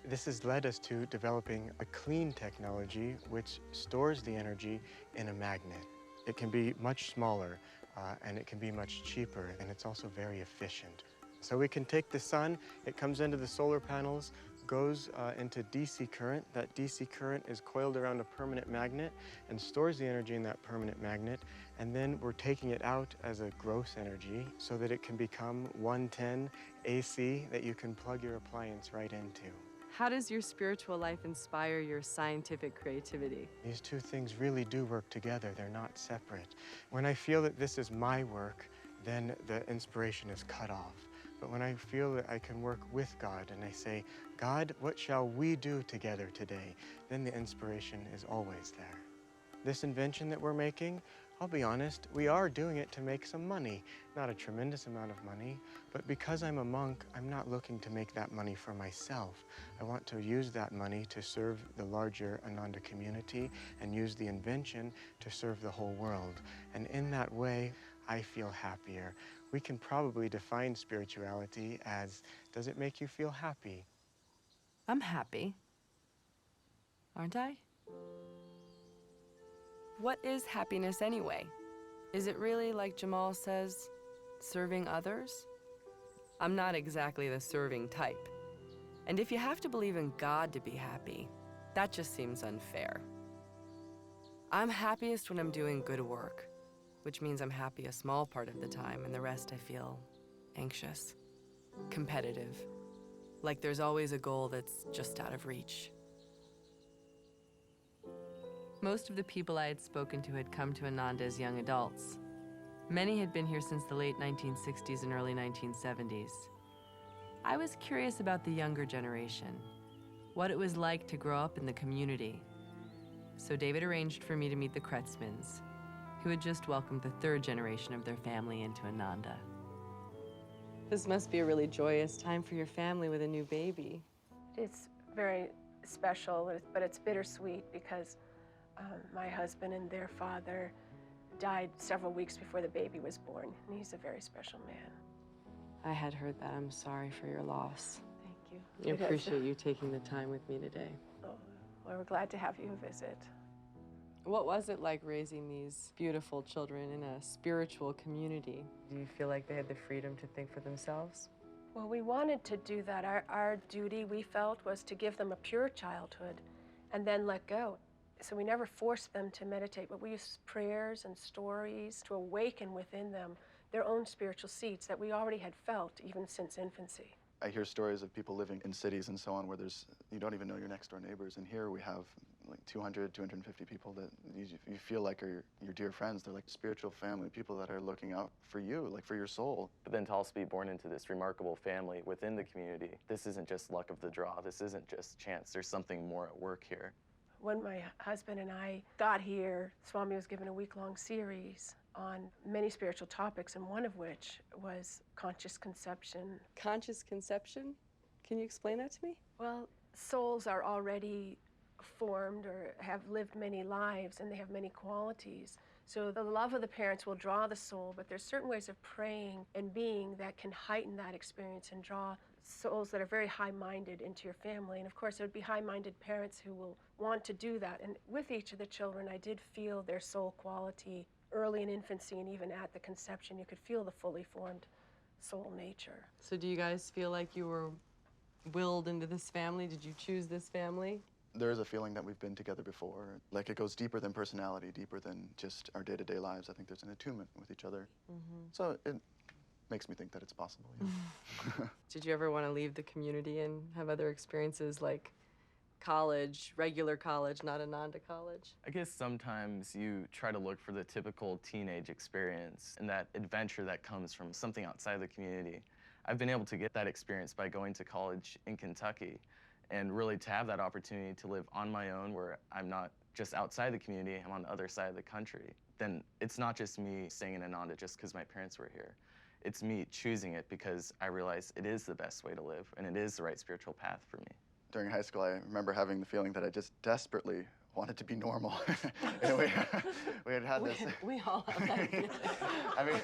This has led us to developing a clean technology which stores the energy in a magnet. It can be much smaller and it can be much cheaper, and it's also very efficient. So we can take the sun, it comes into the solar panels, goes into DC current. That DC current is coiled around a permanent magnet and stores the energy in that permanent magnet, and then we're taking it out as a gross energy so that it can become 110 AC that you can plug your appliance right into. How does your spiritual life inspire your scientific creativity? These two things really do work together. They're not separate. When I feel that this is my work, then the inspiration is cut off. But when I feel that I can work with God and I say, God, what shall we do together today? Then the inspiration is always there. This invention that we're making, I'll be honest, we are doing it to make some money. Not a tremendous amount of money, but because I'm a monk, I'm not looking to make that money for myself. I want to use that money to serve the larger Ananda community and use the invention to serve the whole world. And in that way, I feel happier. We can probably define spirituality as, does it make you feel happy? I'm happy, aren't I? What is happiness anyway? Is it really, like Jamal says, serving others? I'm not exactly the serving type. And if you have to believe in God to be happy, that just seems unfair. I'm happiest when I'm doing good work, which means I'm happy a small part of the time, and the rest I feel anxious, competitive, like there's always a goal that's just out of reach. Most of the people I had spoken to had come to Ananda as young adults. Many had been here since the late 1960s and early 1970s. I was curious about the younger generation, what it was like to grow up in the community. So David arranged for me to meet the Kretzmans, who had just welcomed the third generation of their family into Ananda. This must be a really joyous time for your family with a new baby. It's very special, but it's bittersweet because my husband and their father died several weeks before the baby was born, and he's a very special man. I had heard that. I'm sorry for your loss. Thank you. I appreciate you taking the time with me today. Oh, well, we're glad to have you visit. What was it like raising these beautiful children in a spiritual community? Do you feel like they had the freedom to think for themselves? Well, we wanted to do that. Our duty, we felt, was to give them a pure childhood and then let go. So we never forced them to meditate, but we used prayers and stories to awaken within them their own spiritual seeds that we already had felt even since infancy. I hear stories of people living in cities and so on where you don't even know your next door neighbors. And here we have like 200, 250 people that you feel like are your dear friends. They're like spiritual family, people that are looking out for you, like for your soul. But then to also be born into this remarkable family within the community, this isn't just luck of the draw. This isn't just chance. There's something more at work here. When my husband and I got here, Swami was given a week-long series on many spiritual topics, and one of which was conscious conception. Conscious conception? Can you explain that to me? Well, souls are already formed or have lived many lives, and they have many qualities. So the love of the parents will draw the soul, but there's certain ways of praying and being that can heighten that experience and draw souls that are very high-minded into your family. And of course, it would be high-minded parents who will want to do that. And with each of the children, I did feel their soul quality early in infancy, and even at the conception, you could feel the fully formed soul nature. So do you guys feel like you were willed into this family? Did you choose this family? There is a feeling that we've been together before. Like it goes deeper than personality, deeper than just our day-to-day lives. I think there's an attunement with each other. So it makes me think that it's possible. Yeah. Did you ever want to leave the community and have other experiences like college, regular college, not Ananda College? I guess sometimes you try to look for the typical teenage experience and that adventure that comes from something outside the community. I've been able to get that experience by going to college in Kentucky, and really to have that opportunity to live on my own where I'm not just outside the community, I'm on the other side of the country. Then it's not just me staying in Ananda just because my parents were here. It's me choosing it because I realize it is the best way to live and it is the right spiritual path for me. During high school, I remember having the feeling that I just desperately wanted to be normal. And we had this. We all have that feeling. I mean,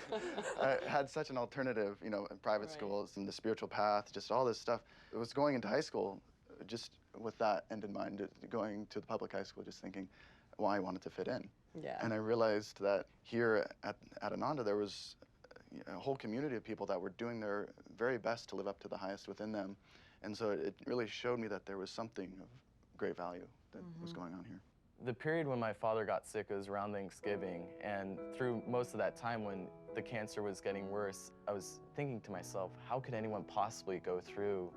I had such an alternative, in private schools and the spiritual path, just all this stuff. It was going into high school just with that end in mind, going to the public high school, just thinking why I wanted to fit in. Yeah. And I realized that here at Ananda, there was a whole community of people that were doing their very best to live up to the highest within them. And so it really showed me that there was something of great value that was going on here. The period when my father got sick was around Thanksgiving, and through most of that time when the cancer was getting worse, I was thinking to myself, how could anyone possibly go through,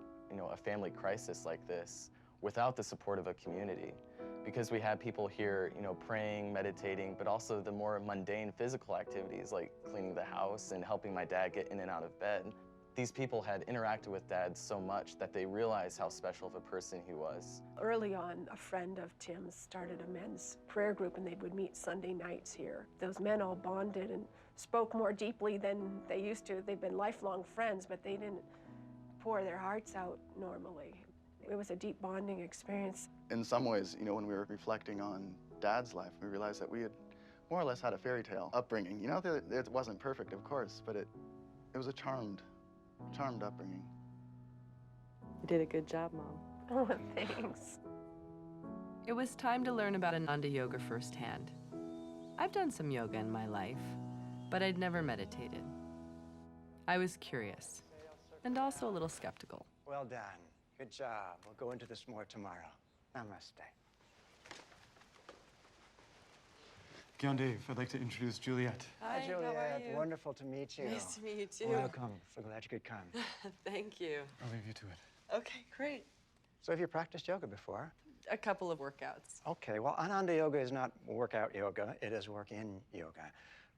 a family crisis like this without the support of a community? Because we had people here, praying, meditating, but also the more mundane physical activities like cleaning the house and helping my dad get in and out of bed. These people had interacted with Dad so much that they realized how special of a person he was. Early on, a friend of Tim's started a men's prayer group, and they would meet Sunday nights here. Those men all bonded and spoke more deeply than they used to. They'd been lifelong friends, but they didn't pour their hearts out normally. It was a deep bonding experience. In some ways, when we were reflecting on Dad's life, we realized that we had more or less had a fairy tale upbringing. It wasn't perfect, of course, but it was a charmed upbringing. You did a good job, Mom. Oh, thanks. It was time to learn about Ananda Yoga firsthand. I've done some yoga in my life, but I'd never meditated. I was curious, and also a little skeptical. Well done. Good job. We'll go into this more tomorrow. Namaste. Gyan Dave, I'd like to introduce Juliet. Hi, Juliet. How are you? Wonderful to meet you. Nice to meet you too. Welcome. So glad you could come. Thank you. I'll leave you to it. Okay, great. So have you practiced yoga before? A couple of workouts. Okay, well, Ananda Yoga is not workout yoga. It is work-in yoga,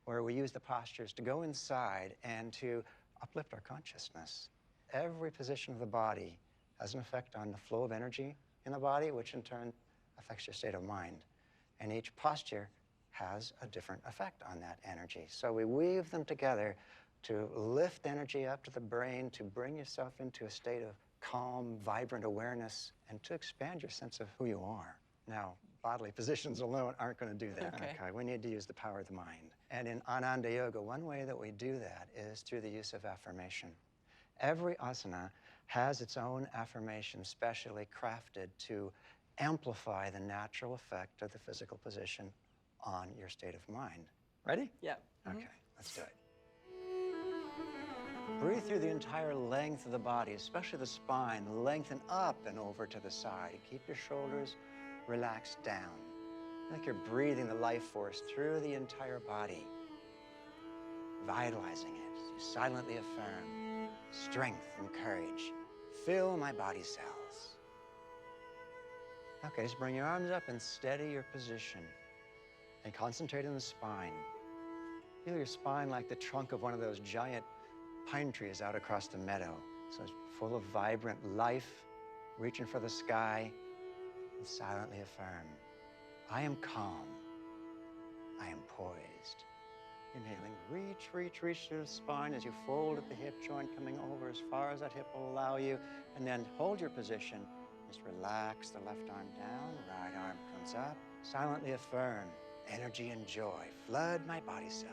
where we use the postures to go inside and to uplift our consciousness. Every position of the body has an effect on the flow of energy in the body, which in turn affects your state of mind. And each posture has a different effect on that energy. So we weave them together to lift energy up to the brain, to bring yourself into a state of calm, vibrant awareness, and to expand your sense of who you are. Now, bodily positions alone aren't going to do that. Okay. We need to use the power of the mind. And in Ananda Yoga, one way that we do that is through the use of affirmation. Every asana has its own affirmation specially crafted to amplify the natural effect of the physical position on your state of mind. Ready? Yeah. Okay, let's do it. Breathe through the entire length of the body, especially the spine. Lengthen up and over to the side. Keep your shoulders relaxed down. Like you're breathing the life force through the entire body, vitalizing it. You silently affirm strength and courage. Fill my body cells. Okay, just bring your arms up and steady your position. And concentrate on the spine. Feel your spine like the trunk of one of those giant pine trees out across the meadow. So it's full of vibrant life, reaching for the sky, and silently affirm, I am calm. I am poised. Inhaling, reach, reach, reach through the spine as you fold at the hip joint, coming over as far as that hip will allow you, and then hold your position. Just relax the left arm down, right arm comes up. Silently affirm, energy and joy flood my body cells.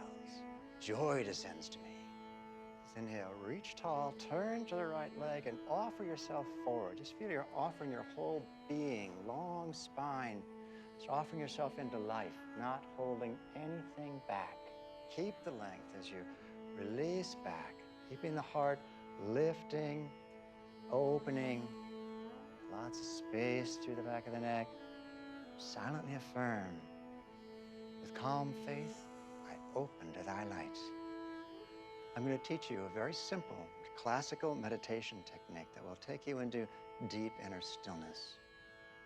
Joy descends to me. Just inhale, reach tall, turn to the right leg, and offer yourself forward. Just feel you're offering your whole being, long spine. Just offering yourself into life, not holding anything back. Keep the length as you release back, keeping the heart lifting, opening, lots of space through the back of the neck. Silently affirm, with calm faith, I open to thy light. I'm going to teach you a very simple classical meditation technique that will take you into deep inner stillness.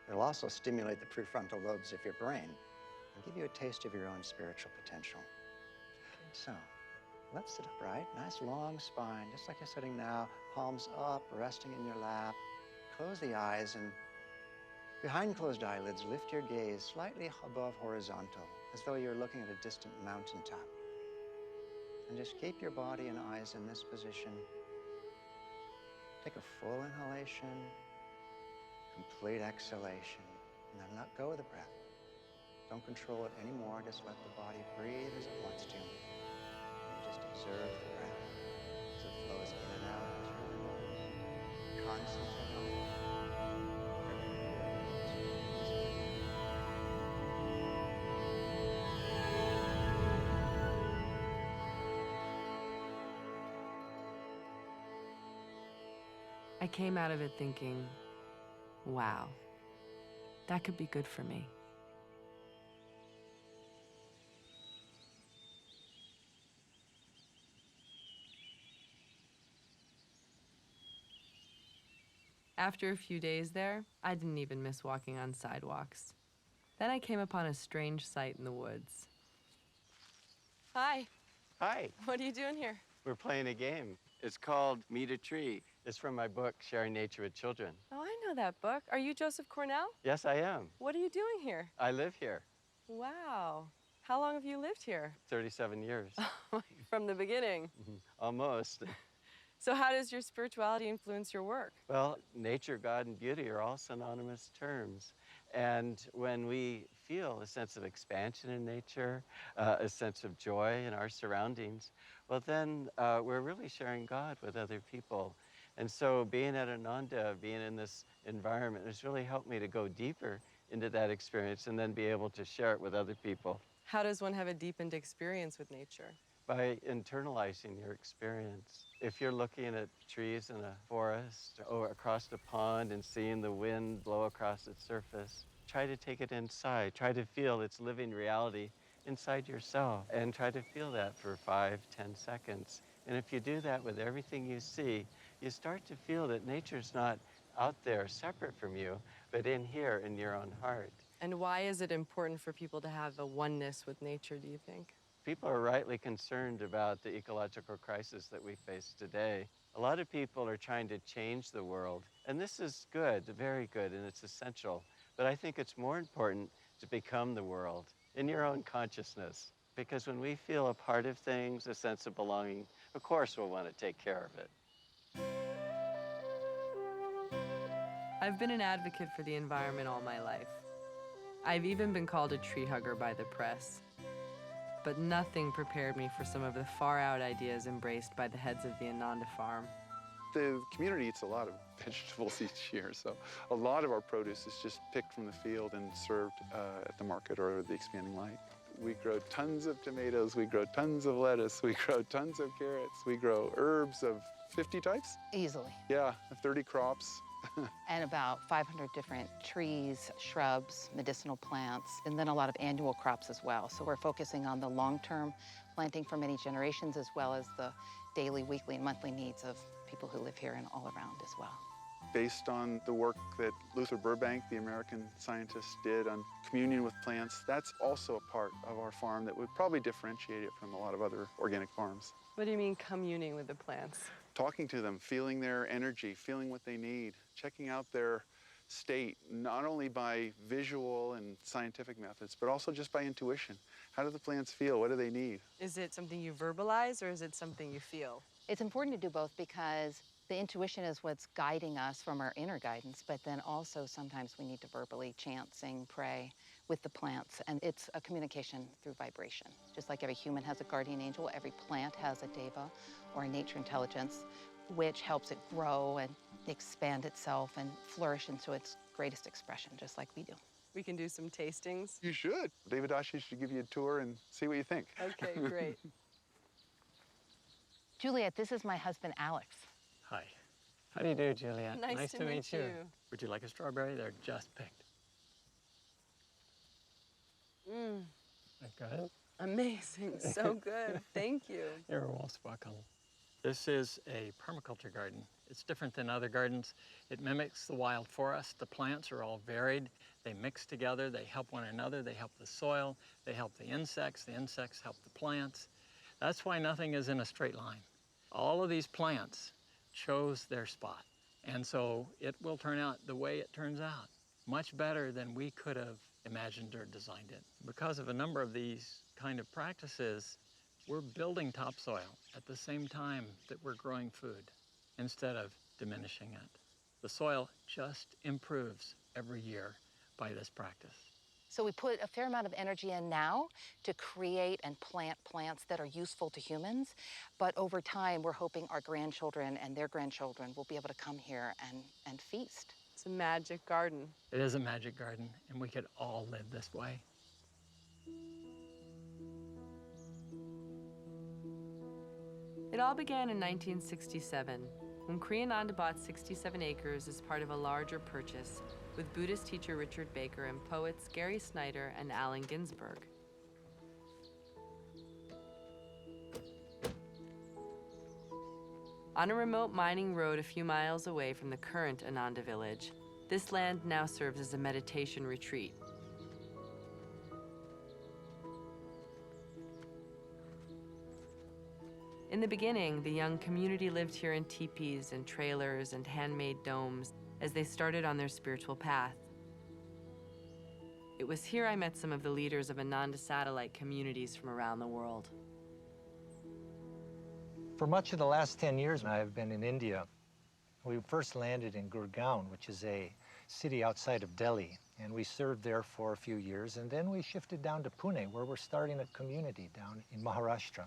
It'll also stimulate the prefrontal lobes of your brain and give you a taste of your own spiritual potential. So, let's sit upright, nice long spine, just like you're sitting now, palms up, resting in your lap. Close the eyes and behind closed eyelids, lift your gaze slightly above horizontal, as though you're looking at a distant mountaintop. And just keep your body and eyes in this position. Take a full inhalation, complete exhalation, and then let go of the breath. Don't control it anymore, just let the body breathe as it wants to. And just observe the breath as it flows in and out through the nose. Concentrate on it. I came out of it thinking, wow, that could be good for me. After a few days there, I didn't even miss walking on sidewalks. Then I came upon a strange sight in the woods. Hi. Hi. What are you doing here? We're playing a game. It's called Meet a Tree. It's from my book, Sharing Nature with Children. Oh, I know that book. Are you Joseph Cornell? Yes, I am. What are you doing here? I live here. Wow. How long have you lived here? 37 years. From the beginning. Almost. So how does your spirituality influence your work? Well, nature, God, and beauty are all synonymous terms. And when we feel a sense of expansion in nature, a sense of joy in our surroundings, well, then we're really sharing God with other people. And so being at Ananda, being in this environment, has really helped me to go deeper into that experience and then be able to share it with other people. How does one have a deepened experience with nature? By internalizing your experience. If you're looking at trees in a forest or across a pond and seeing the wind blow across its surface, try to take it inside. Try to feel its living reality inside yourself and try to feel that for 5, 10 seconds. And if you do that with everything you see, you start to feel that nature's not out there separate from you, but in here in your own heart. And why is it important for people to have a oneness with nature, do you think? People are rightly concerned about the ecological crisis that we face today. A lot of people are trying to change the world, and this is good, very good, and it's essential. But I think it's more important to become the world in your own consciousness, because when we feel a part of things, a sense of belonging, of course we'll want to take care of it. I've been an advocate for the environment all my life. I've even been called a tree hugger by the press. But nothing prepared me for some of the far-out ideas embraced by the heads of the Ananda farm. The community eats a lot of vegetables each year, so a lot of our produce is just picked from the field and served at the market or the Expanding Light. We grow tons of tomatoes, we grow tons of lettuce, we grow tons of carrots, we grow herbs of 50 types? Easily. Yeah, 30 crops. And about 500 different trees, shrubs, medicinal plants, and then a lot of annual crops as well. So we're focusing on the long-term planting for many generations, as well as the daily, weekly, and monthly needs of people who live here and all around as well. Based on the work that Luther Burbank, the American scientist, did on communion with plants, that's also a part of our farm that would probably differentiate it from a lot of other organic farms. What do you mean communing with the plants? Talking to them, feeling their energy, feeling what they need, checking out their state, not only by visual and scientific methods, but also just by intuition. How do the plants feel? What do they need? Is it something you verbalize or is it something you feel? It's important to do both because the intuition is what's guiding us from our inner guidance, but then also sometimes we need to verbally chant, sing, pray with the plants, and it's a communication through vibration. Just like every human has a guardian angel, every plant has a deva, or a nature intelligence, which helps it grow and expand itself and flourish into its greatest expression, just like we do. We can do some tastings. You should. David Dashi should give you a tour and see what you think. Okay, great. Juliet, this is my husband, Alex. Hi. How do you do, Juliet? Nice to meet you. Would you like a strawberry? They're just picked. Good? Amazing, so good. Thank you. You're most welcome. This is a permaculture garden. It's different than other gardens. It mimics the wild forest. The plants are all varied. They mix together. They help one another. They help the soil. They help the insects. The insects help the plants. That's why nothing is in a straight line. All of these plants chose their spot. And so it will turn out the way it turns out, much better than we could have imagined or designed it. Because of a number of these kind of practices, we're building topsoil at the same time that we're growing food instead of diminishing it. The soil just improves every year by this practice. So we put a fair amount of energy in now to create and plant plants that are useful to humans, but over time we're hoping our grandchildren and their grandchildren will be able to come here and feast. It's a magic garden. It is a magic garden, and we could all live this way. It all began in 1967, when Ananda bought 67 acres as part of a larger purchase with Buddhist teacher Richard Baker and poets Gary Snyder and Allen Ginsberg. On a remote mining road a few miles away from the current Ananda village, this land now serves as a meditation retreat. In the beginning, the young community lived here in teepees and trailers and handmade domes as they started on their spiritual path. It was here I met some of the leaders of Ananda satellite communities from around the world. For much of the last 10 years, I have been in India. We first landed in Gurgaon, which is a city outside of Delhi, and we served there for a few years, and then we shifted down to Pune, where we're starting a community down in Maharashtra.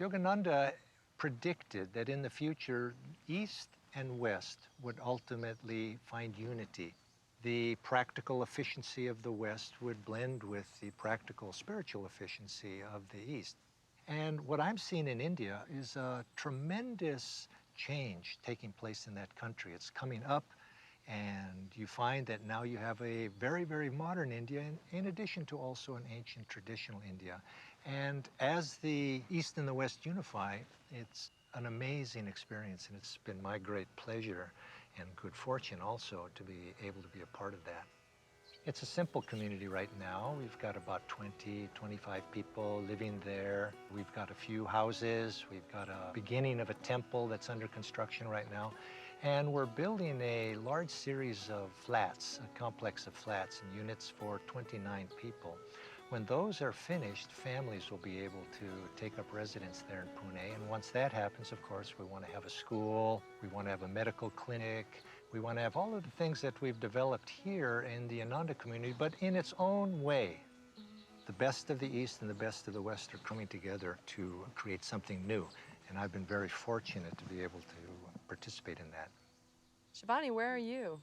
Yogananda predicted that in the future, East and West would ultimately find unity. The practical efficiency of the West would blend with the practical spiritual efficiency of the East. And what I'm seeing in India is a tremendous change taking place in that country. It's coming up, and you find that now you have a very, very modern India, in addition to also an ancient traditional India. And as the East and the West unify, it's an amazing experience, and it's been my great pleasure and good fortune also to be able to be a part of that. It's a simple community right now. We've got about 20, 25 people living there. We've got a few houses. We've got a beginning of a temple that's under construction right now. And we're building a large series of flats, a complex of flats and units for 29 people. When those are finished, families will be able to take up residence there in Pune. And once that happens, of course, we want to have a school, we want to have a medical clinic, we want to have all of the things that we've developed here in the Ananda community, but in its own way. The best of the East and the best of the West are coming together to create something new. And I've been very fortunate to be able to participate in that. Shivani, where are you?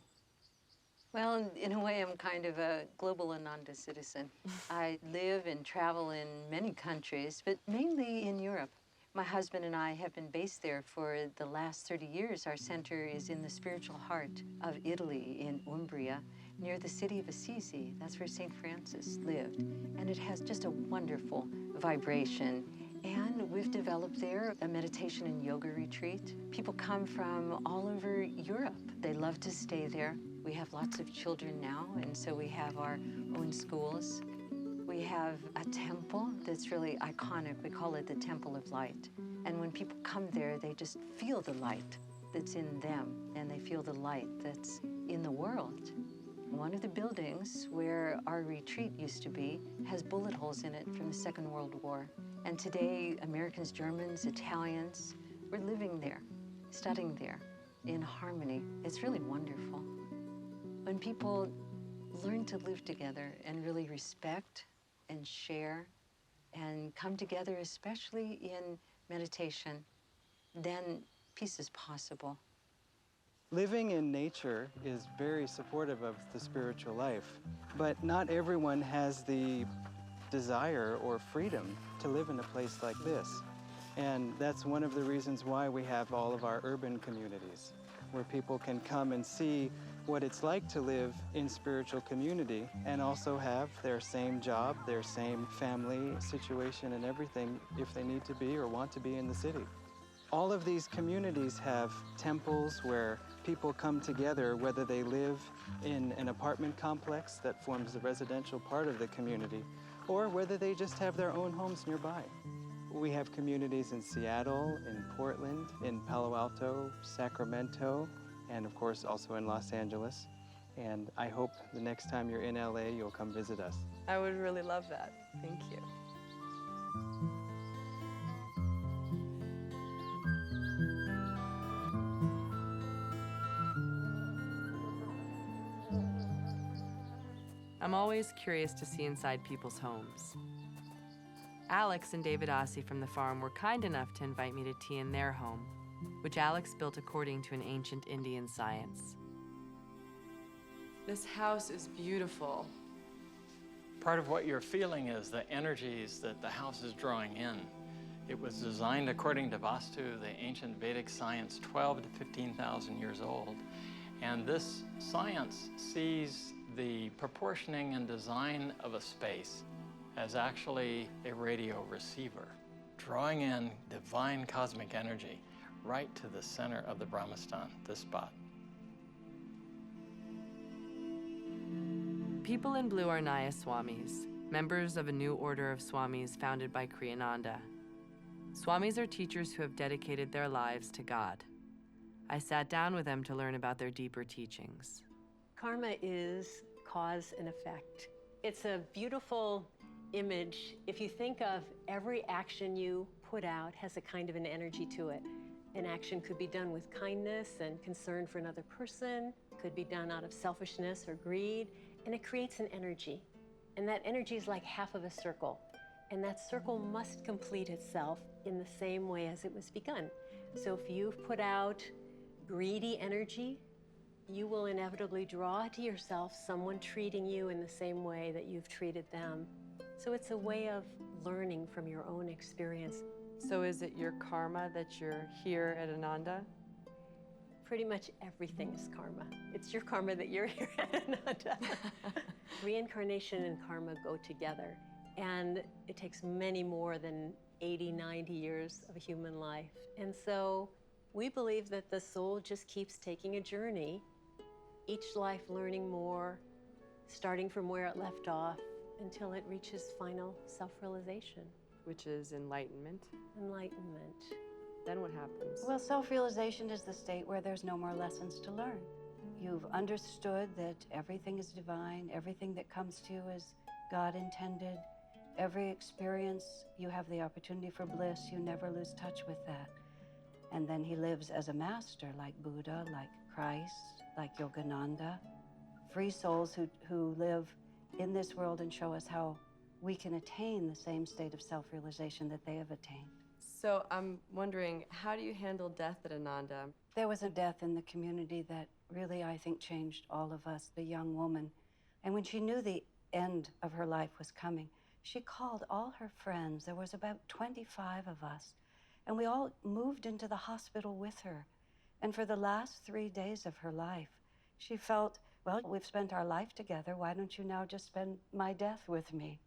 Well, in a way, I'm kind of a global Ananda citizen. I live and travel in many countries, but mainly in Europe. My husband and I have been based there for the last 30 years. Our center is in the spiritual heart of Italy, in Umbria, near the city of Assisi. That's where St. Francis lived. And it has just a wonderful vibration. And we've developed there a meditation and yoga retreat. People come from all over Europe. They love to stay there. We have lots of children now, and so we have our own schools. We have a temple that's really iconic. We call it the Temple of Light. And when people come there, they just feel the light that's in them, and they feel the light that's in the world. One of the buildings where our retreat used to be has bullet holes in it from the Second World War. And today, Americans, Germans, Italians, we're living there, studying there in harmony. It's really wonderful. When people learn to live together and really respect and share and come together, especially in meditation, then peace is possible. Living in nature is very supportive of the spiritual life, but not everyone has the desire or freedom to live in a place like this. And that's one of the reasons why we have all of our urban communities, where people can come and see what it's like to live in spiritual community and also have their same job, their same family situation and everything if they need to be or want to be in the city. All of these communities have temples where people come together, whether they live in an apartment complex that forms the residential part of the community, or whether they just have their own homes nearby. We have communities in Seattle, in Portland, in Palo Alto, Sacramento, and of course also in Los Angeles. And I hope the next time you're in LA, you'll come visit us. I would really love that. Thank you. I'm always curious to see inside people's homes. Alex and David Ossie from the farm were kind enough to invite me to tea in their home, which Alex built according to an ancient Indian science. This house is beautiful. Part of what you're feeling is the energies that the house is drawing in. It was designed according to Vastu, the ancient Vedic science, 12 to 15,000 years old. And this science sees the proportioning and design of a space as actually a radio receiver, drawing in divine cosmic energy right to the center of the Brahmastan, this spot. People in blue are Naya Swamis, members of a new order of Swamis founded by Kriyananda. Swamis are teachers who have dedicated their lives to God. I sat down with them to learn about their deeper teachings. Karma is cause and effect. It's a beautiful image. If you think of every action you put out has a kind of an energy to it. An action could be done with kindness and concern for another person, could be done out of selfishness or greed, and it creates an energy. And that energy is like half of a circle. And that circle must complete itself in the same way as it was begun. So if you've put out greedy energy, you will inevitably draw to yourself someone treating you in the same way that you've treated them. So it's a way of learning from your own experience. So is it your karma that you're here at Ananda? Pretty much everything is karma. It's your karma that you're here at Ananda. Reincarnation and karma go together. And it takes many more than 80, 90 years of a human life. And so we believe that the soul just keeps taking a journey, each life learning more, starting from where it left off until it reaches final self-realization. Which is enlightenment. Enlightenment. Then what happens? Well, self-realization is the state where there's no more lessons to learn. You've understood that everything is divine, everything that comes to you is God intended. Every experience, you have the opportunity for bliss. You never lose touch with that. And then he lives as a master, like Buddha, like Christ, like Yogananda. Free souls who live in this world and show us how we can attain the same state of self-realization that they have attained. So I'm wondering, how do you handle death at Ananda? There was a death in the community that really, I think, changed all of us, the young woman. And when she knew the end of her life was coming, she called all her friends. There was about 25 of us, and we all moved into the hospital with her. And for the last 3 days of her life, she felt, well, we've spent our life together. Why don't you now just spend my death with me?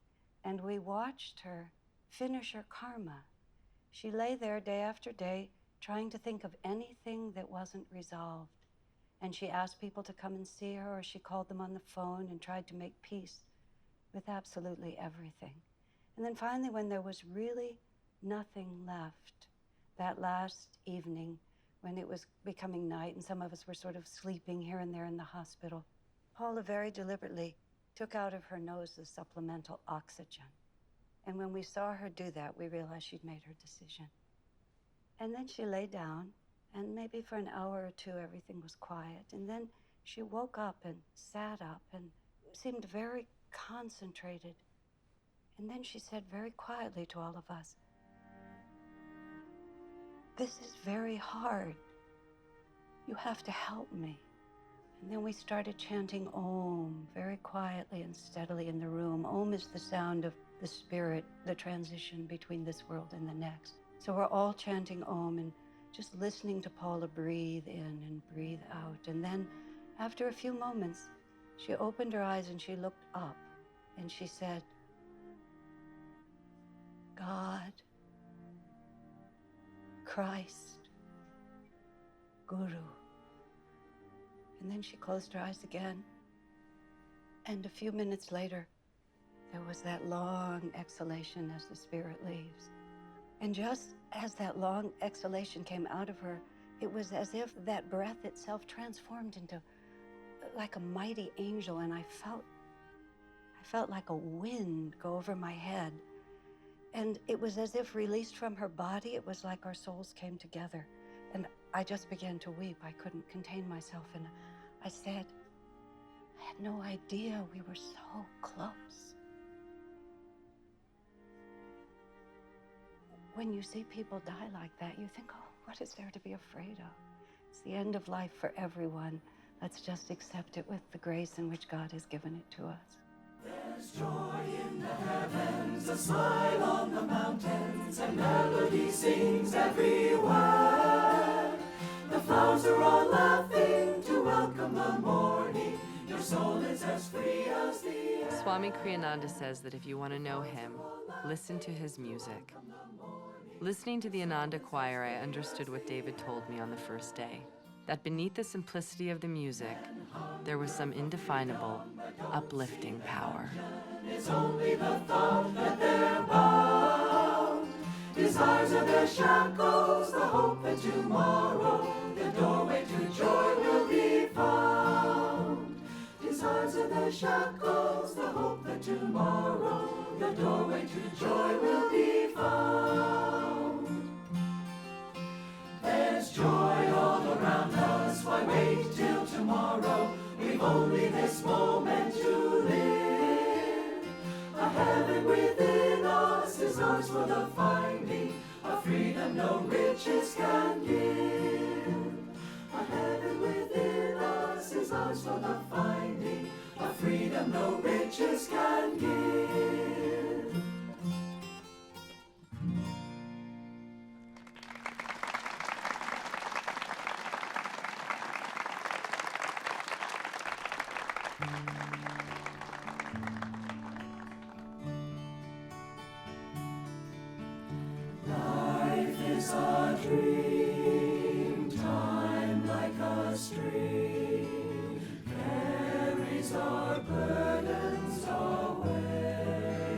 And we watched her finish her karma. She lay there day after day, trying to think of anything that wasn't resolved. And she asked people to come and see her, or she called them on the phone and tried to make peace with absolutely everything. And then finally, when there was really nothing left, that last evening, when it was becoming night and some of us were sort of sleeping here and there in the hospital, Paula very deliberately took out of her nose the supplemental oxygen. And when we saw her do that, we realized she'd made her decision. And then she lay down, and maybe for an hour or two, everything was quiet. And then she woke up and sat up and seemed very concentrated. And then she said very quietly to all of us, "This is very hard. You have to help me." And then we started chanting Om very quietly and steadily in the room. Om is the sound of the spirit, the transition between this world and the next. So we're all chanting Om and just listening to Paula breathe in and breathe out. And then after a few moments, she opened her eyes and she looked up and she said, "God, Christ, Guru." And then she closed her eyes again. And a few minutes later, there was that long exhalation as the spirit leaves. And just as that long exhalation came out of her, it was as if that breath itself transformed into like a mighty angel, and I felt like a wind go over my head. And it was as if released from her body, it was like our souls came together. And I just began to weep. I couldn't contain myself. And I said, "I had no idea we were so close." When you see people die like that, you think, oh, what is there to be afraid of? It's the end of life for everyone. Let's just accept it with the grace in which God has given it to us. There's joy in the heavens, a smile on the mountains, and melody sings everywhere. The flowers are all laughing to welcome the morning. Your soul is as free as the air. Swami Kriyananda says that if you want to know him, listen to his music. Listening to the Ananda choir, I understood what David told me on the first day, that beneath the simplicity of the music, there was some indefinable, uplifting power. It's only the thought that they're bound. Desires are their shackles, the hope that tomorrow the doorway to joy will be found. Desires are their shackles, the hope that tomorrow the doorway to joy will be found. There's joy all around us, why wait till tomorrow? We've only this moment to live. A heaven within us is ours for the finding, a freedom no riches can give. A heaven within us is ours for the finding, a freedom no riches can give. Life is a dream, time like a stream, carries our burdens away.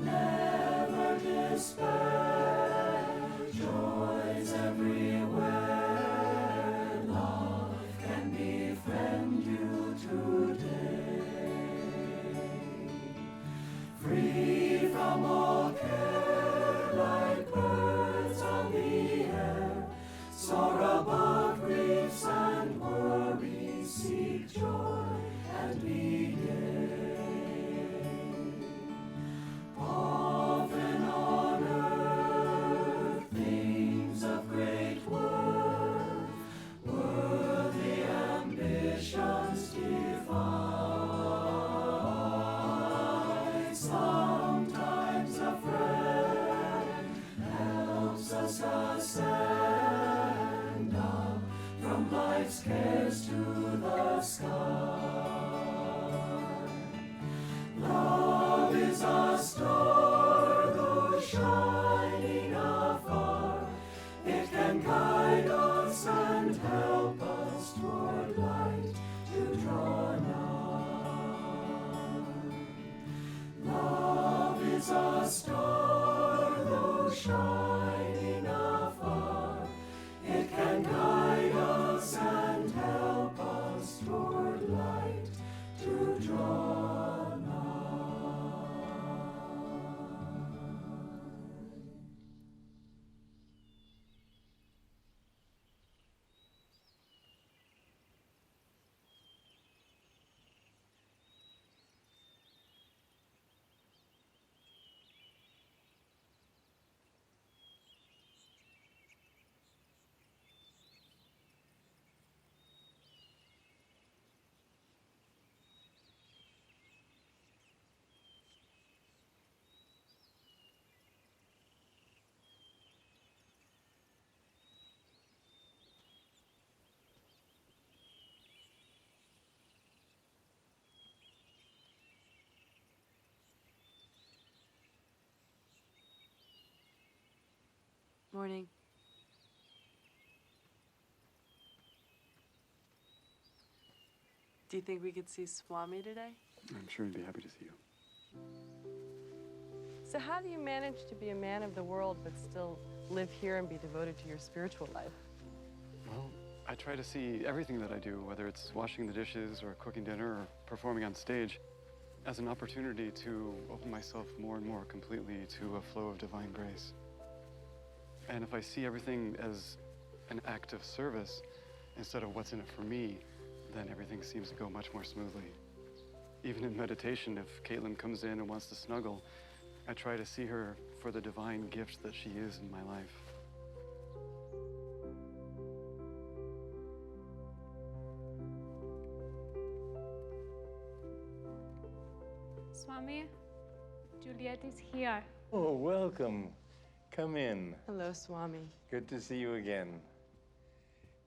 Never despair, joys everywhere, love can befriend life's cares to the sky. Love is a star, though shining afar. It can guide us and help us toward light to draw nigh. Love is a star, though shining afar. It can guide us and help us toward light to draw nigh. Morning. Do you think we could see Swami today? I'm sure he'd be happy to see you. So how do you manage to be a man of the world but still live here and be devoted to your spiritual life? Well, I try to see everything that I do, whether it's washing the dishes or cooking dinner or performing on stage, as an opportunity to open myself more and more completely to a flow of divine grace. And if I see everything as an act of service instead of what's in it for me, then everything seems to go much more smoothly. Even in meditation, if Caitlin comes in and wants to snuggle, I try to see her for the divine gift that she is in my life. Swami, Juliet is here. Oh, welcome. Come in. Hello, Swami. Good to see you again.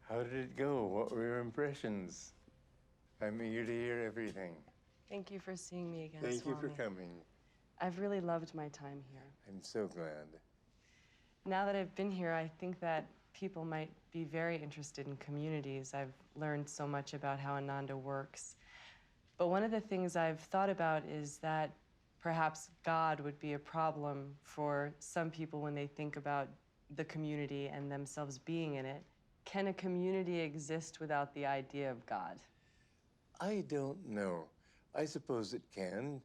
How did it go? What were your impressions? I'm eager to hear everything. Thank you for seeing me again, Thank Swami. you for coming. I've really loved my time here. I'm so glad. Now that I've been here, I think that people might be very interested in communities. I've learned so much about how Ananda works. But one of the things I've thought about is that perhaps God would be a problem for some people when they think about the community and themselves being in it. Can a community exist without the idea of God? I don't know. I suppose it can,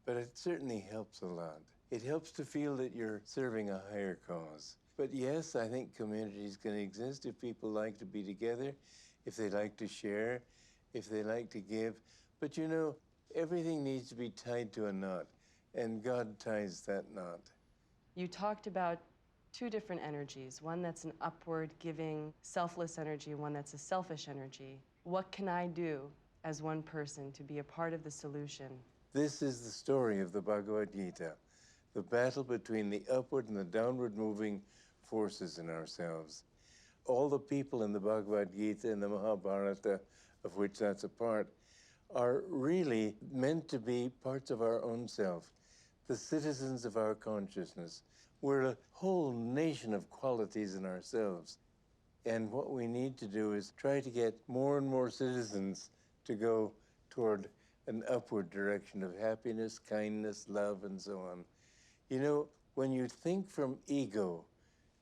but it certainly helps a lot. It helps to feel that you're serving a higher cause. But yes, I think communities can exist if people like to be together, if they like to share, if they like to give. But you know, everything needs to be tied to a knot, and God ties that knot. You talked about two different energies, one that's an upward, giving, selfless energy, and one that's a selfish energy. What can I do as one person to be a part of the solution? This is the story of the Bhagavad Gita, the battle between the upward and the downward moving forces in ourselves. All the people in the Bhagavad Gita and the Mahabharata, of which that's a part, are really meant to be parts of our own self, the citizens of our consciousness. We're a whole nation of qualities in ourselves. And what we need to do is try to get more and more citizens to go toward an upward direction of happiness, kindness, love, and so on. You know, when you think from ego,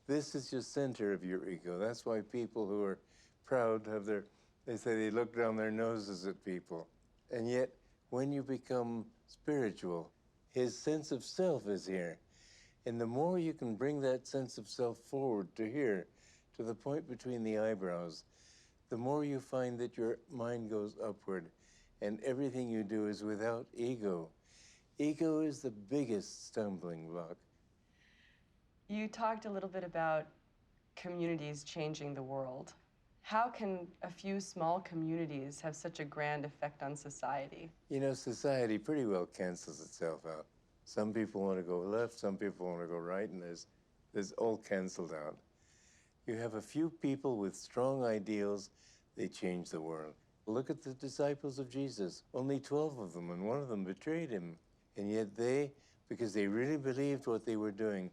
this is your center of your ego. That's why people who are proud have they say they look down their noses at people. And yet, when you become spiritual, his sense of self is here. And the more you can bring that sense of self forward to here, to the point between the eyebrows, the more you find that your mind goes upward and everything you do is without ego. Ego is the biggest stumbling block. You talked a little bit about communities changing the world. How can a few small communities have such a grand effect on society? You know, society pretty well cancels itself out. Some people want to go left, some people want to go right, and there's all canceled out. You have a few people with strong ideals they change the world. Look at the disciples of Jesus. Only 12 of them, and one of them betrayed him. And yet they, because they really believed what they were doing,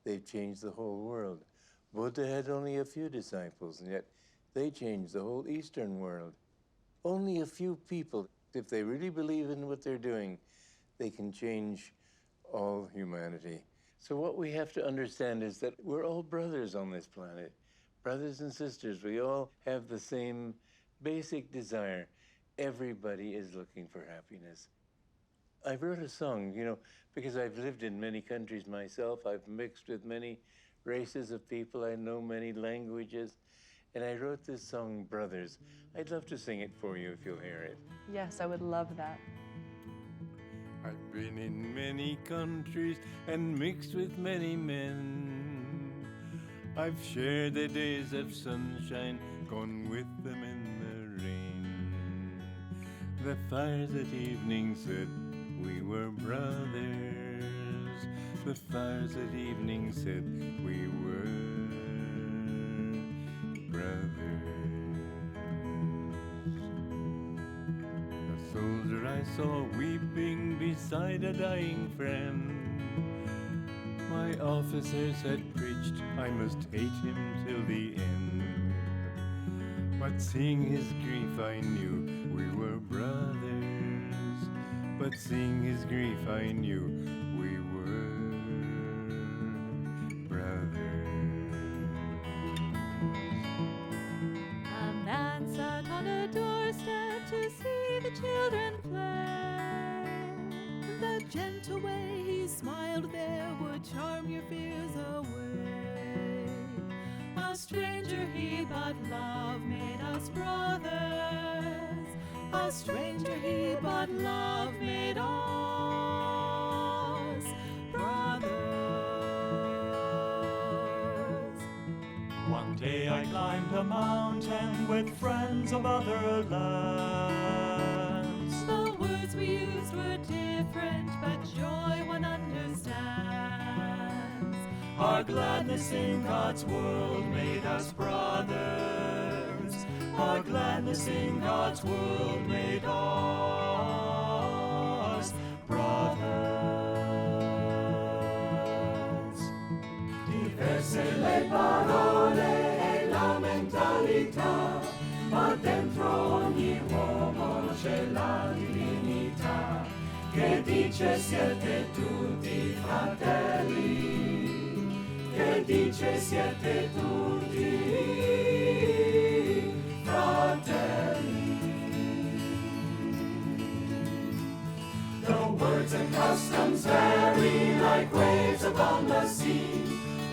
they've changed the whole world. Buddha had only a few disciples, and yet they changed the whole Eastern world. Only a few people, if they really believe in what they're doing, they can change all humanity. So what we have to understand is that we're all brothers on this planet. Brothers and sisters, we all have the same basic desire. Everybody is looking for happiness. I wrote a song, because I've lived in many countries myself. I've mixed with many races of people. I know many languages. And I wrote this song, Brothers. I'd love to sing it for you if you'll hear it. Yes, I would love that. I've been in many countries and mixed with many men. I've shared the days of sunshine, gone with them in the rain. The fires at evening said we were brothers. The fires at evening said we were brothers. A soldier I saw weeping beside a dying friend. My officers had preached I must hate him till the end. But seeing his grief I knew we were brothers. But seeing his grief I knew we were brothers. A man sat on a doorstep to see the children play. The gentle way he smiled there would charm your fears away. A stranger he, but love made us brothers. A stranger he, but love made us brothers. One day I climbed a mountain with friends of other lands. The words we used were different, but joy one understands. Our gladness in God's world made us brothers. Our gladness in God's world made us brothers. Diverse le parole e la mentalità, ma dentro ogni uomo c'è la divinità che dice siete tutti fratelli, che dice siete tutti fratelli. Though words and customs vary like waves upon the sea,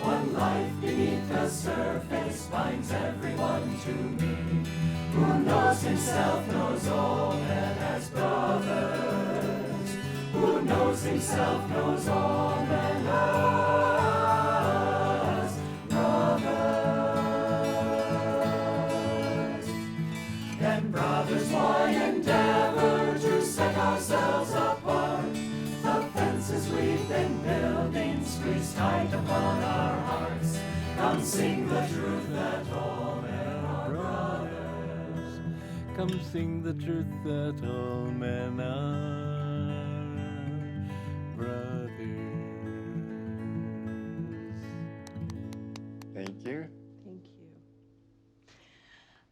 one life beneath the surface binds everyone to me. Who knows himself knows all men as brothers. Who knows himself knows all men as brothers. And brothers, why endeavor to set ourselves apart? The fences we've been building squeeze tight upon our hearts. Come sing the truth that all men are brothers. Come sing the truth that all men are brothers. Thank you. Thank you.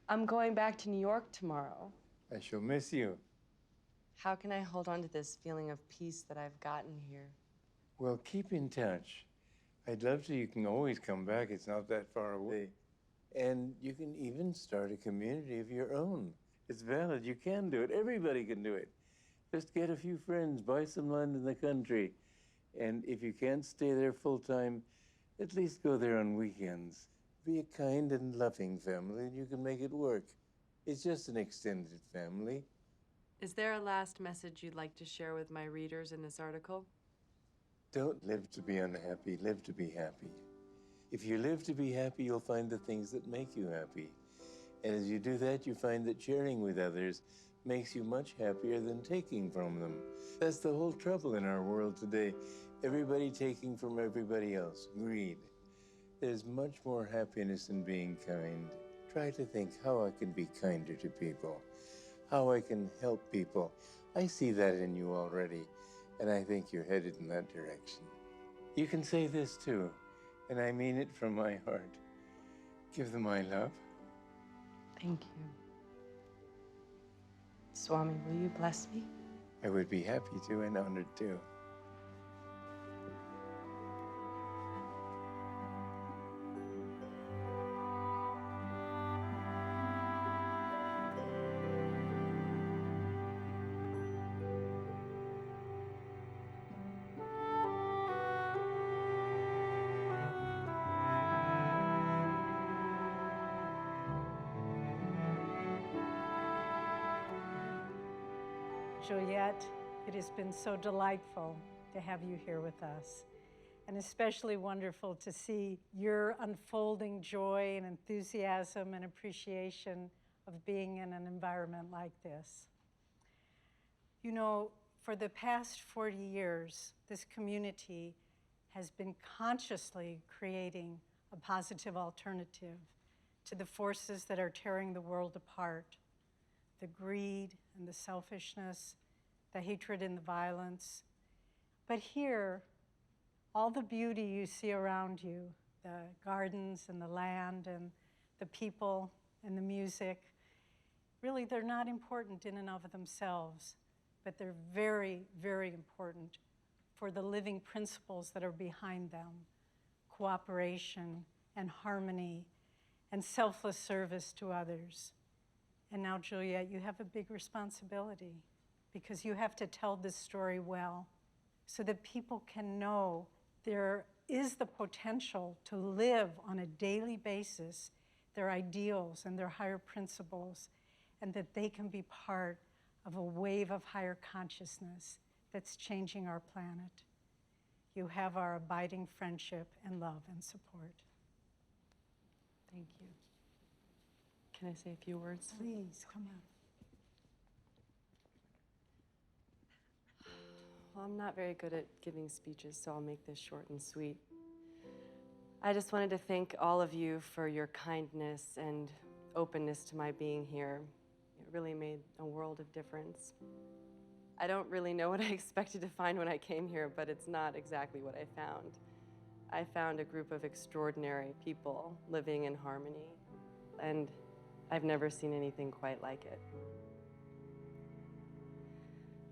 I'm going back to New York tomorrow. I shall miss you. How can I hold on to this feeling of peace that I've gotten here? Well, keep in touch. I'd love to. You can always come back. It's not that far away. And you can even start a community of your own. It's valid. You can do it. Everybody can do it. Just get a few friends, buy some land in the country. And if you can't stay there full time, at least go there on weekends. Be a kind and loving family, and you can make it work. It's just an extended family. Is there a last message you'd like to share with my readers in this article? Don't live to be unhappy, live to be happy. If you live to be happy, you'll find the things that make you happy. And as you do that, you find that sharing with others makes you much happier than taking from them. That's the whole trouble in our world today. Everybody taking from everybody else, greed. There's much more happiness in being kind, try to think how I can be kinder to people, how I can help people. I see that in you already, and I think you're headed in that direction. You can say this too, and I mean it from my heart. Give them my love. Thank you. Swami, will you bless me? I would be happy to and honored to. Juliette, it has been so delightful to have you here with us, and especially wonderful to see your unfolding joy and enthusiasm and appreciation of being in an environment like this. You know, for the past 40 years, this community has been consciously creating a positive alternative to the forces that are tearing the world apart. The greed and the selfishness, the hatred and the violence. But here, all the beauty you see around you, the gardens and the land and the people and the music, really they're not important in and of themselves, but they're very, very important for the living principles that are behind them: cooperation and harmony and selfless service to others. And now, Juliet, you have a big responsibility because you have to tell this story well so that people can know there is the potential to live on a daily basis their ideals and their higher principles, and that they can be part of a wave of higher consciousness that's changing our planet. You have our abiding friendship and love and support. Thank you. Can I say a few words? Please, come on. Well, I'm not very good at giving speeches, so I'll make this short and sweet. I just wanted to thank all of you for your kindness and openness to my being here. It really made a world of difference. I don't really know what I expected to find when I came here, but it's not exactly what I found. I found a group of extraordinary people living in harmony, and I've never seen anything quite like it.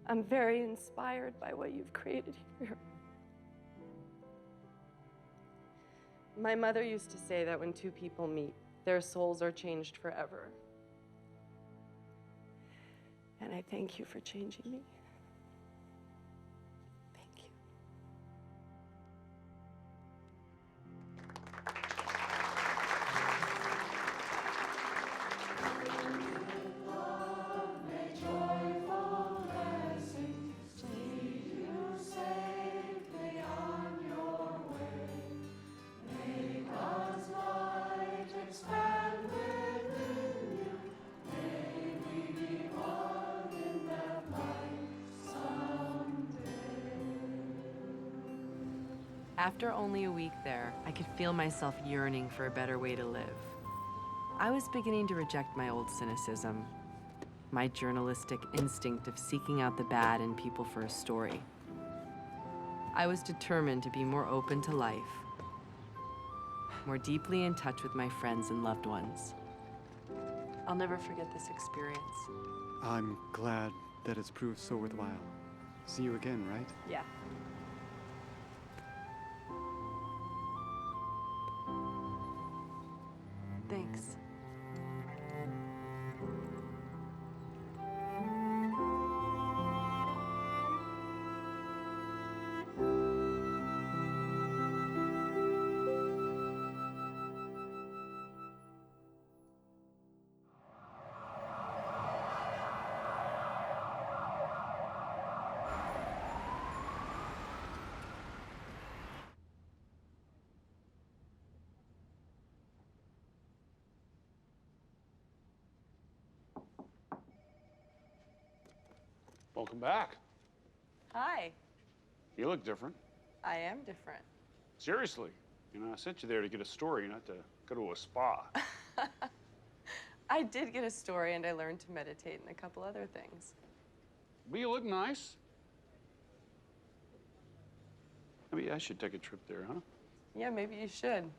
I'm very inspired by what you've created here. My mother used to say that when two people meet, their souls are changed forever. And I thank you for changing me. Thank you. After only a week there, I could feel myself yearning for a better way to live. I was beginning to reject my old cynicism, my journalistic instinct of seeking out the bad in people for a story. I was determined to be more open to life, more deeply in touch with my friends and loved ones. I'll never forget this experience. I'm glad that it's proved so worthwhile. See you again, right? Yeah. Thanks. Welcome back. Hi. You look different. I am different. Seriously. You know, I sent you there to get a story, not to go to a spa. I did get a story, and I learned to meditate and a couple other things. Well, you look nice. Maybe I should take a trip there, huh? Yeah, maybe you should.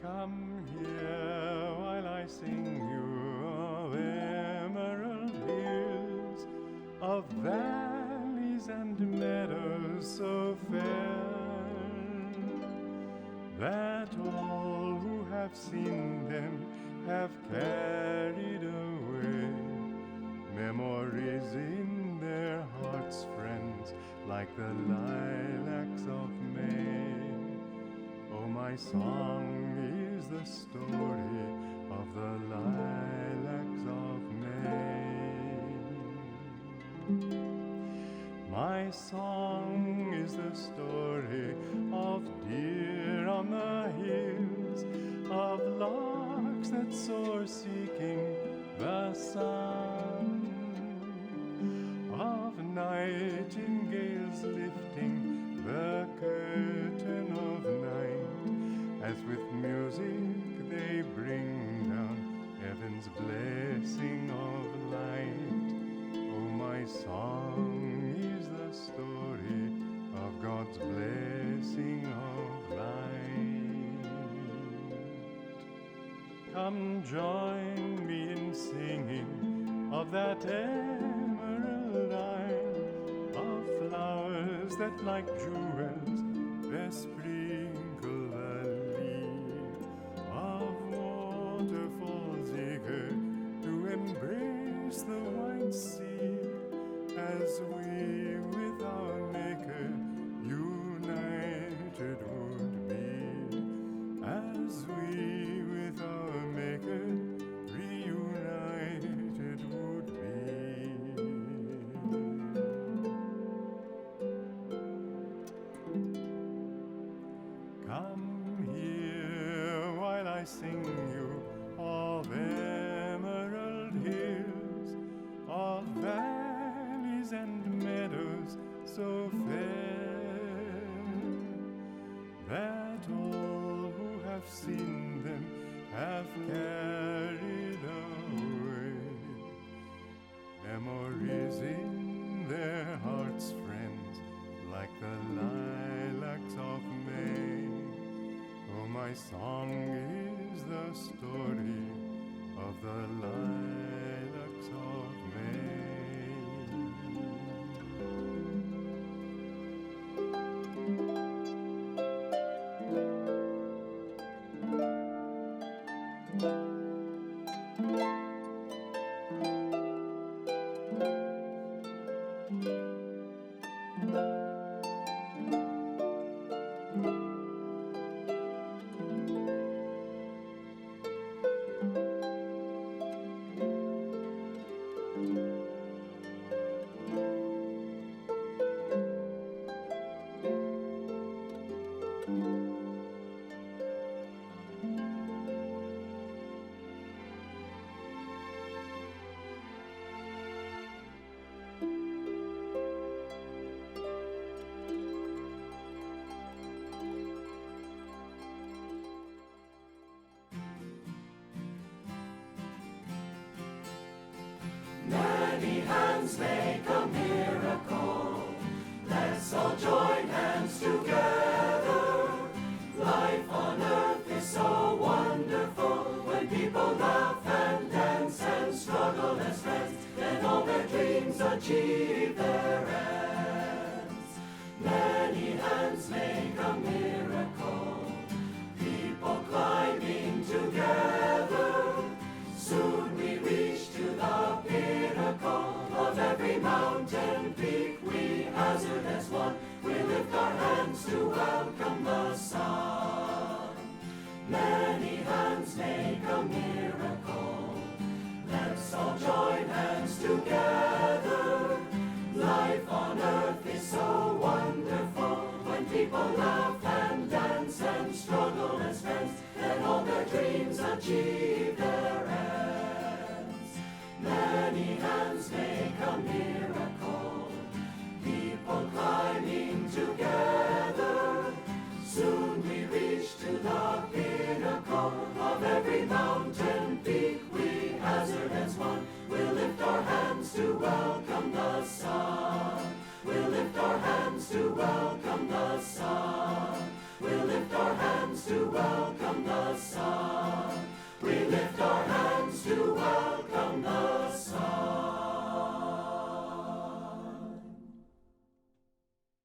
Come here while I sing you of emerald hills, of valleys and meadows so fair, that all who have seen them have carried away memories in their hearts, friends, like the lilacs of May. Oh, my song is the story of the lilacs of May. My song is the story of deer on the hills, of larks that soar seeking the sun, of nightingales lifting the curtain of night, as with music they bring down heaven's blessing of light. Oh, my song is the story of God's blessing of light. Come join me in singing of that emerald isle, of flowers that like jewels besprinkle the lea, of waterfalls eager to embrace the wide sea, as we with our Maker united would be, as we with our Maker reunited would be. Come here while I sing you of emerald hills, of valleys and meadows so fair, that all who have seen them have carried away memories in their hearts, friends, like the lilacs of May. Oh, my song is the story of the lilacs of May. Many hands make a miracle. Let's all join hands together. Life on earth is so wonderful when people laugh and dance and struggle as friends, then all their dreams achieve their ends. Many hands make a miracle. People climbing together. Soon we reach to the pinnacle of every mountain peak we hazard as one. We lift our hands to welcome the sun. Many hands make a miracle. Let's all join hands together. Life on earth is so wonderful when people laugh and dance and struggle as friends, and all their dreams achieve their ends. welcome the sun. We'll lift our hands to welcome the sun. We'll lift our hands to welcome the sun.